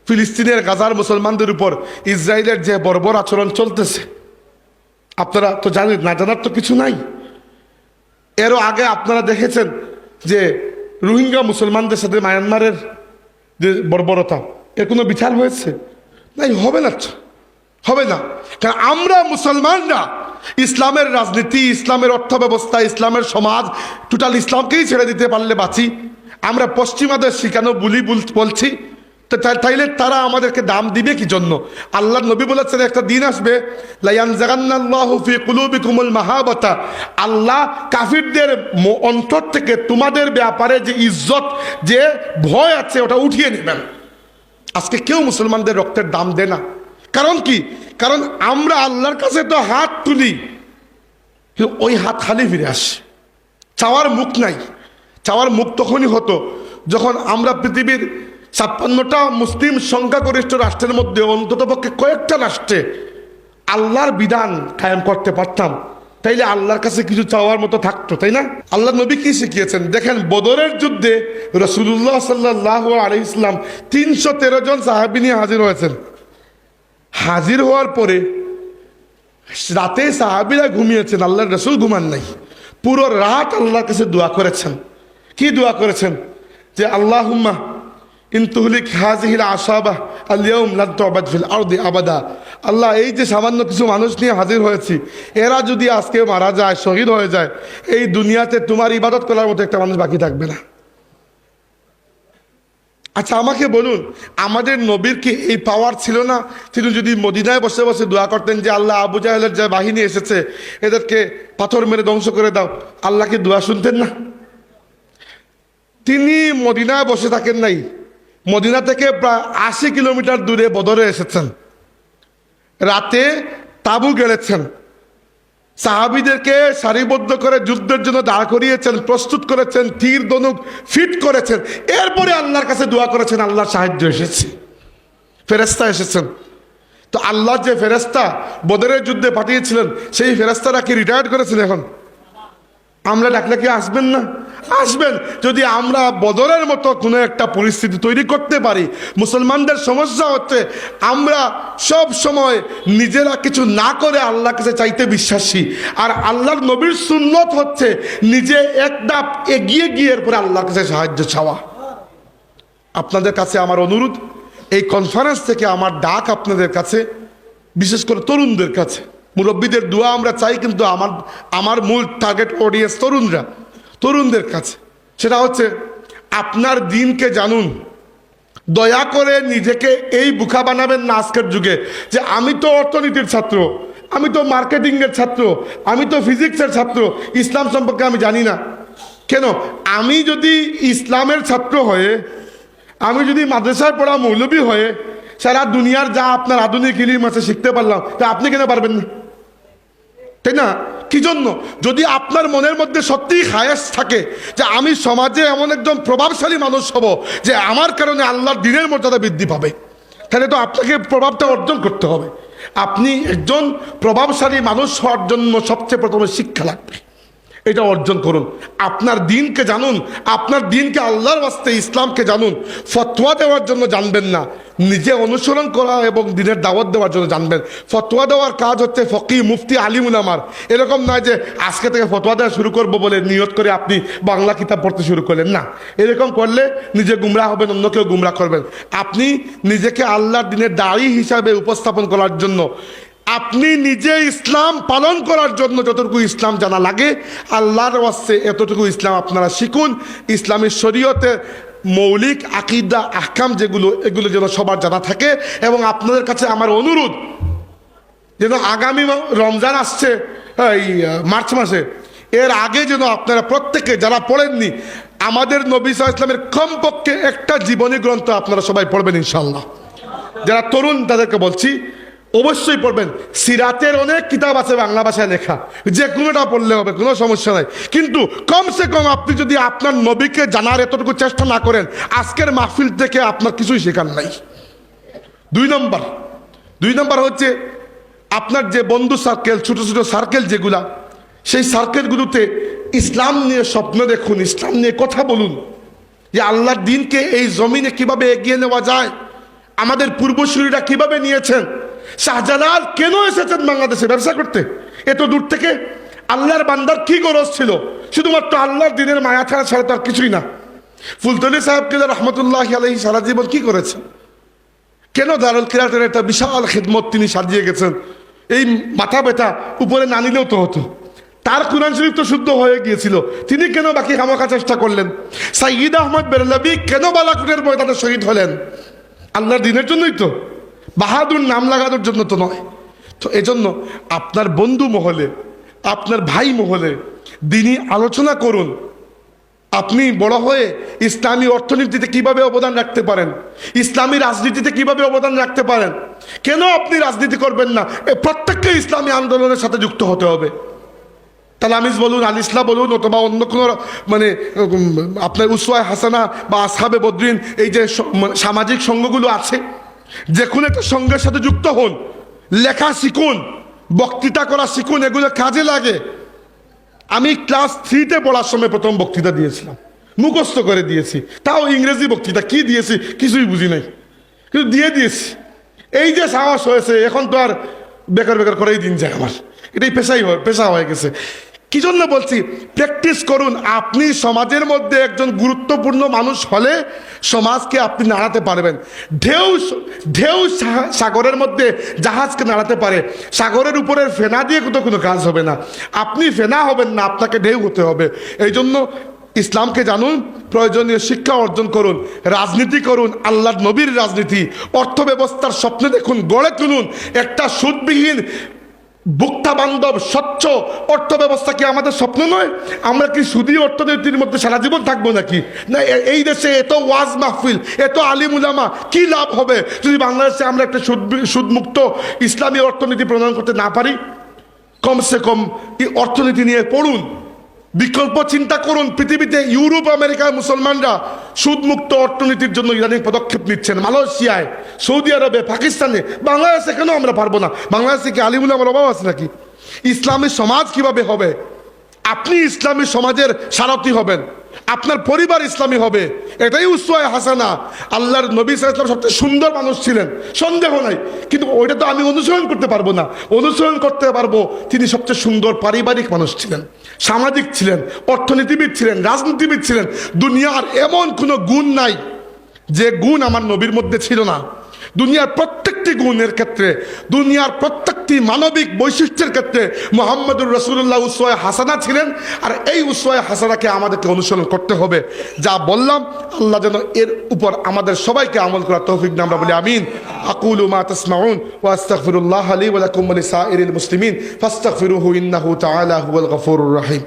ফিলিস্তিনের গাজার মুসলমানদের উপর ইসরায়েলের যে বর্বর আচরণ চলতেছে, আপনারা তো জানেন, না জানার তো কিছু নাই। এরও আগে আপনারা দেখেছেন যে রোহিঙ্গা মুসলমানদের সাথে মায়ানমারের যে বর্বরতা, এর কোনো বিচার হয়েছে? নাই, হবে না, হবে না। কারণ আমরা মুসলমানরা ইসলামের রাজনীতি, ইসলামের অর্থ ব্যবস্থা, ইসলামের সমাজ, টোটাল ইসলামকেই ছেড়ে দিতে পারলে বাঁচি। আমরা পশ্চিমাদের শিখানো বলছি, তো তাইলে তারা আমাদেরকে দাম দিবে কি জন্য? আল্লাহর নবী বলেছেন একটা দিন আসবে, লায়ানজাগান্নাল্লাহু ফি কুলুবিকুমুল মাহাবাতা, আল্লাহ কাফিরদের অন্তর থেকে তোমাদের ব্যাপারে যে ইজ্জত, যে ভয় আছে ওটা উঠিয়ে নেবেন। আজকে কেউ মুসলমানদের রক্তের দাম দেয় না। কারণ কি? কারণ আমরা আল্লাহর কাছে তো হাত তুলি, ওই হাত খালি ফিরে আসে, চাওয়ার মুখ নাই। চাওয়ার মুখ তখনই হতো যখন আমরা পৃথিবীর 56টা মুসলিম সংখ্যাগরিষ্ঠ রাষ্ট্রের মধ্যে অন্ততপক্ষে কয়েকটা রাষ্ট্রে আল্লাহর বিধান কায়েম করতে পারতাম, তাইলে আল্লাহর কাছে কিছু চাওয়ার মতো থাকতো, তাই না? আল্লাহ নবী কি শিখিয়েছেন দেখেন। বদরের যুদ্ধে রাসূলুল্লাহ সাল্লাল্লাহু আলাইহি ওয়াসাল্লাম 313 জন সাহাবী নিয়ে হাজির হয়েছেন। হাজির হওয়ার পরে রাতে সাহাবীরা ঘুমিয়েছেন, আল্লাহর রাসূল ঘুমান নাই। পুরো রাত আল্লাহর কাছে দোয়া করেছেন। কি দোয়া করেছেন? যে আল্লাহুম্মা ইন তুহলিক হাযিহিল আসাবা আল ইয়াউম লা তু'বাদ ফিল আরদি আবাদা। আল্লাহ, এই যে সামান্য কিছু মানুষ নিয়ে হাজির হয়েছি, এরা যদি আজকে মারা যায়, শহীদ হয়ে যায়, এই দুনিয়াতে তোমার ইবাদত করার মতো একটা মানুষ বাকি থাকবে না। আচ্ছা আমাকে বলুন, আমাদের নবীর কি এই পাওয়ার ছিল না? তিনি যদি মদিনায় বসে বসে দোয়া করতেন যে আল্লাহ, আবু জাহেলের যে বাহিনী এসেছে এদেরকে পাথর মেরে ধ্বংস করে দাও, আল্লাহকে দোয়া শুনতেন না? তিনি মদিনায় বসে থাকেন নাই, মদিনা থেকে প্রায় 80 কিলোমিটার দূরে বদরে এসেছেন, রাতে তাঁবু গেড়েছেন, সাহাবীদেরকে সারিবদ্ধ করে যুদ্ধের জন্য দাঁড় করিয়েছেন, প্রস্তুত করেছেন, তীর ধনুক ফিট করেছেন। এরপরে আল্লাহর কাছে দোয়া করেছেন, আল্লাহর সাহায্য এসেছে, ফেরেশতা এসেছেন। তো আল্লাহ যে ফেরেশতা বদরের যুদ্ধে পাঠিয়েছিলেন, সেই ফেরেশতারা কি রিটায়ার্ড করেছেন? এখন আমরা ডাকলে কি আসবেন না? আসবেন। যদি আমরা বদরের মতো কোনো একটা পরিস্থিতি তৈরি করতে পারি। মুসলমানদের সমস্যা হচ্ছে আমরা সব সময় নিজেরা কিছু না করে আল্লাহর কাছে চাইতে বিশ্বাসী, আর আল্লাহর নবীর সুন্নত হচ্ছে নিজে এক ধাপ এগিয়ে গিয়ে এরপরে আল্লাহর কাছে সাহায্য চাওয়া। আপনাদের কাছে আমার অনুরোধ, এই কনফারেন্স থেকে আমার ডাক আপনাদের কাছে, বিশেষ করে তরুণদের কাছে। মুরব্বীদের দোয়া আমরা চাই, কিন্তু আমার মূল টার্গেট অডিয়েন্স তরুণদের কাছে। সেটা হচ্ছে আপনার দিনকে জানুন। দয়া করে নিজেকে এই বোকা বানাবেন না আজকের যুগে যে আমি তো অর্থনীতির ছাত্র, আমি তো মার্কেটিংয়ের ছাত্র, আমি তো ফিজিক্সের ছাত্র, ইসলাম সম্পর্কে আমি জানি না। কেন? আমি যদি ইসলামের ছাত্র হয়ে, আমি যদি মাদ্রাসায় পড়া মৌলবী হয়ে সারা দুনিয়ার যা আপনার আধুনিক ইলম আছে শিখতে পারলাম, তা আপনি কেন পারবেন না? তাই না? কি জন্য? যদি আপনার মনের মধ্যে সত্যিই খায়েশ থাকে যে আমি সমাজে এমন একজন প্রভাবশালী মানুষ হব যে আমার কারণে আল্লাহর দ্বীনের মর্যাদা বৃদ্ধি পাবে, তাহলে তো আপনাকে প্রভাবটা অর্জন করতে হবে। আপনি একজন প্রভাবশালী মানুষ হওয়ার জন্য সবচেয়ে প্রথমে শিক্ষা লাগবে, এটা অর্জন করুন। আপনার দিনকে জানুন, আপনার দিনকে আল্লাহর ওয়াস্তে ইসলামকে জানুন। ফতোয়া দেওয়ার জন্য জানবেন না, নিজে অনুসরণ করা এবং দিনের দাওয়াত দেওয়ার জন্য জানবেন। ফতোয়া দেওয়ার কাজ হচ্ছে ফকি, মুফতি, আলিম উলামার। এরকম নয় যে আজকে থেকে ফতোয়া দেওয়া শুরু করবো বলে নিয়ত করে আপনি বাংলা কিতাব পড়তে শুরু করলেন না। এরকম করলে নিজে গুমরাহ হবেন, অন্য কেউ গুমরাহ করবেন। আপনি নিজেকে আল্লাহর দিনের দায়ী হিসাবে উপস্থাপন করার জন্য, আপনি নিজে ইসলাম পালন করার জন্য যতটুকু ইসলাম জানা লাগে, আল্লাহর ওয়াস্তে এতটুকু ইসলাম আপনারা শিখুন। ইসলামী শরীয়তে মৌলিক আকীদা আহকাম যেগুলো, এগুলো যেন সবার জানা থাকে। এবং আপনাদের কাছে আমার অনুরোধ, যেন আগামী রমজান আসছে এই মার্চ মাসে, এর আগে যেন আপনারা প্রত্যেকে যারা পড়েননি, আমাদের নবী সাল্লাল্লাহু আলাইহি ওয়াসাল্লামের কমপক্ষে একটা জীবনী গ্রন্থ আপনারা সবাই পড়বেন ইনশাআল্লাহ। যারা তরুণ তাদেরকে বলছি অবশ্যই পড়বেন। সিরাতের অনেক কিতাব আছে বাংলা ভাষায় লেখা, যে কোনোটা পড়লে হবে, কোনো সমস্যা নাই। কিন্তু কমসে কম আপনি যদি আপনার নবীকে জানার এতটুকু চেষ্টা না করেন, আজকের মাহফিল থেকে আপনার কিছুই শেখার নাই। দুই নম্বর হচ্ছে আপনার যে বন্ধু সার্কেল, ছোট ছোট সার্কেল যেগুলা, সেই সার্কেলগুলোতে ইসলাম নিয়ে স্বপ্ন দেখুন, ইসলাম নিয়ে কথা বলুন, যে আল্লাহর দিনকে এই জমিনে কিভাবে এগিয়ে নেওয়া যায়, আমাদের পূর্বসূরীরা কিভাবে নিয়েছেন। শাহজালাল কেন এসেছেন বাংলাদেশে ব্যবসা করতে এত দূর থেকে? আল্লাহর বান্দার কি গরজ ছিল? শুধুমাত্র আল্লাহর দিনের মায়া ছাড়া তার কিছুই না। ফুলতলি সাহেবকে রহমতুল্লাহি আলাইহি সারা জীবন কি করেছেন? কেন দারুল কিরাতের একটা বিশাল খিদমত তিনি সাজিয়ে গেছেন, এই মাথা ব্যথা উপরে না নিলেও তো হতো। তার কুরআন শরীফ তো শুদ্ধ হয়ে গিয়েছিল, তিনি কেন বাকি খামাখা চেষ্টা করলেন? সাইয়্যিদ আহমদ বেরলভী কেন বালাকোটের ময়দানে শহীদ হলেন? আল্লাহর দিনের জন্যই তো, বাহাদুর নাম লাগানোর জন্য তো নয়। তো এজন্য আপনার বন্ধু মহলে, আপনার ভাই মহলে দিনই আলোচনা করুন। আপনি বড় হয়ে ইসলামী অর্থনীতিতে কিভাবে অবদান রাখতে পারেন, ইসলামী রাজনীতিতে কিভাবে অবদান রাখতে পারেন। কেন আপনি রাজনীতি করবেন না? প্রত্যেককে ইসলামী আন্দোলনের সাথে যুক্ত হতে হবে। তালামিজ বলুন, আল ইসলাম বলুন, অথবা অন্য কোনো মানে আপনার উসওয়ায়ে হাসানা বা আসহাবে বদরিন, এই যে সামাজিক সংঘগুলো আছে, যে কোনো একটা সংঘের সাথে যুক্ত হন। লেখা শিখুন, বক্তৃতা করা শিখুন, এগুলো কাজে লাগে। আমি ক্লাস 3-তে পড়ার সময় প্রথম বক্তৃতা দিয়েছিলাম, মুখস্থ করে দিয়েছি, তাও ইংরেজি বক্তৃতা। কি দিয়েছি কিছুই বুঝি নাই, কিন্তু দিয়েছি। এই যে সাহস হয়েছে, এখন তো আর বেকার বেকার করেই দিন যায় আমার, এটাই পেশা হয়ে গেছে। কি জন্য বলছি? প্র্যাকটিস করুন। আপনি সমাজের মধ্যে একজন গুরুত্বপূর্ণ মানুষ হলে সমাজকে আপনি নাড়াতে পারবেন। ঢেউ সাগরের মধ্যে জাহাজকে নাড়াতে পারে, সাগরের উপরের ফেনা দিয়ে তো কোনো কাজ হবে না। আপনি ফেনা হবেন না, আপনাকে ঢেউ হতে হবে। এই জন্য ইসলামকে জানুন, প্রয়োজনীয় শিক্ষা অর্জন করুন, রাজনীতি করুন, আল্লাহর নবীর রাজনীতি, অর্থ ব্যবস্থার স্বপ্ন দেখুন, গড়ে তুলুন একটা সুদবিহীন, ভোক্তা বান্ধব, স্বচ্ছ অর্থ ব্যবস্থা কি আমাদের স্বপ্ন নয়? আমরা কি সুদী অর্থনীতির মধ্যে সারা জীবন থাকবো নাকি? না, এই দেশে এত ওয়াজ মাহফিল, এত আলিম উলামা, কি লাভ হবে যদি বাংলাদেশে আমরা একটা সুদমুক্ত ইসলামী অর্থনীতি প্রদান করতে না পারি? কমসে কম এই অর্থনীতি নিয়ে পড়ুন, বিকল্প চিন্তা করুন। পৃথিবীতে ইউরোপ আমেরিকার মুসলমানরা সুদমুক্ত অর্থনীতির জন্য ইদানিং পদক্ষেপ নিচ্ছেন। মালয়েশিয়ায়, সৌদি আরবে, পাকিস্তানে। বাংলাদেশে কেন আমরা পারবো না? বাংলাদেশে কি আলিমুল আমার অভাব আছে নাকি? ইসলামী সমাজ কিভাবে হবে? আপনি ইসলামী সমাজের সারথি হবেন, আপনার পরিবার ইসলামী হবে। এটাই উসওয়ায়ে হাসানা। আল্লাহর নবী সাল্লাল্লাহু আলাইহি ওয়াসাল্লাম সবচেয়ে সুন্দর মানুষ ছিলেন, সন্দেহ নাই, কিন্তু ওইটা তো আমি অনুসরণ করতে পারবো না। অনুসরণ করতে পারবো তিনি সবচেয়ে সুন্দর পারিবারিক মানুষ ছিলেন, সামাজিক ছিলেন, অর্থনীতিবিদ ছিলেন, রাজনীতিবিদ ছিলেন। দুনিয়ার এমন কোনো গুণ নাই যে গুণ আমার নবীর মধ্যে ছিল না। দুনিয়ার প্রত্যেকটি গুণের ক্ষেত্রে, দুনিয়ার প্রত্যেকটি মানবিক বৈশিষ্ট্যের ক্ষেত্রে মুহাম্মদুর রাসূলুল্লাহ উসওয়ায়ে হাসানা ছিলেন। আর এই উসওয়ায়ে হাসানাকে আমাদেরকে অনুসরণ করতে হবে। যা বললাম, আল্লাহ যেন এর উপর আমাদের সবাইকে আমল করার তৌফিক দান। আমরা বলি আমিন। আকুলু মা তাসমাউন ওয়া আস্তাগফিরুল্লাহ লি ওয়া লাকুম ওয়া লিসাইরিল মুসলিমিন ফাস্তাগফিরুহু ইন্নাহু তাআলা হুয়াল গফুরুর রহিম।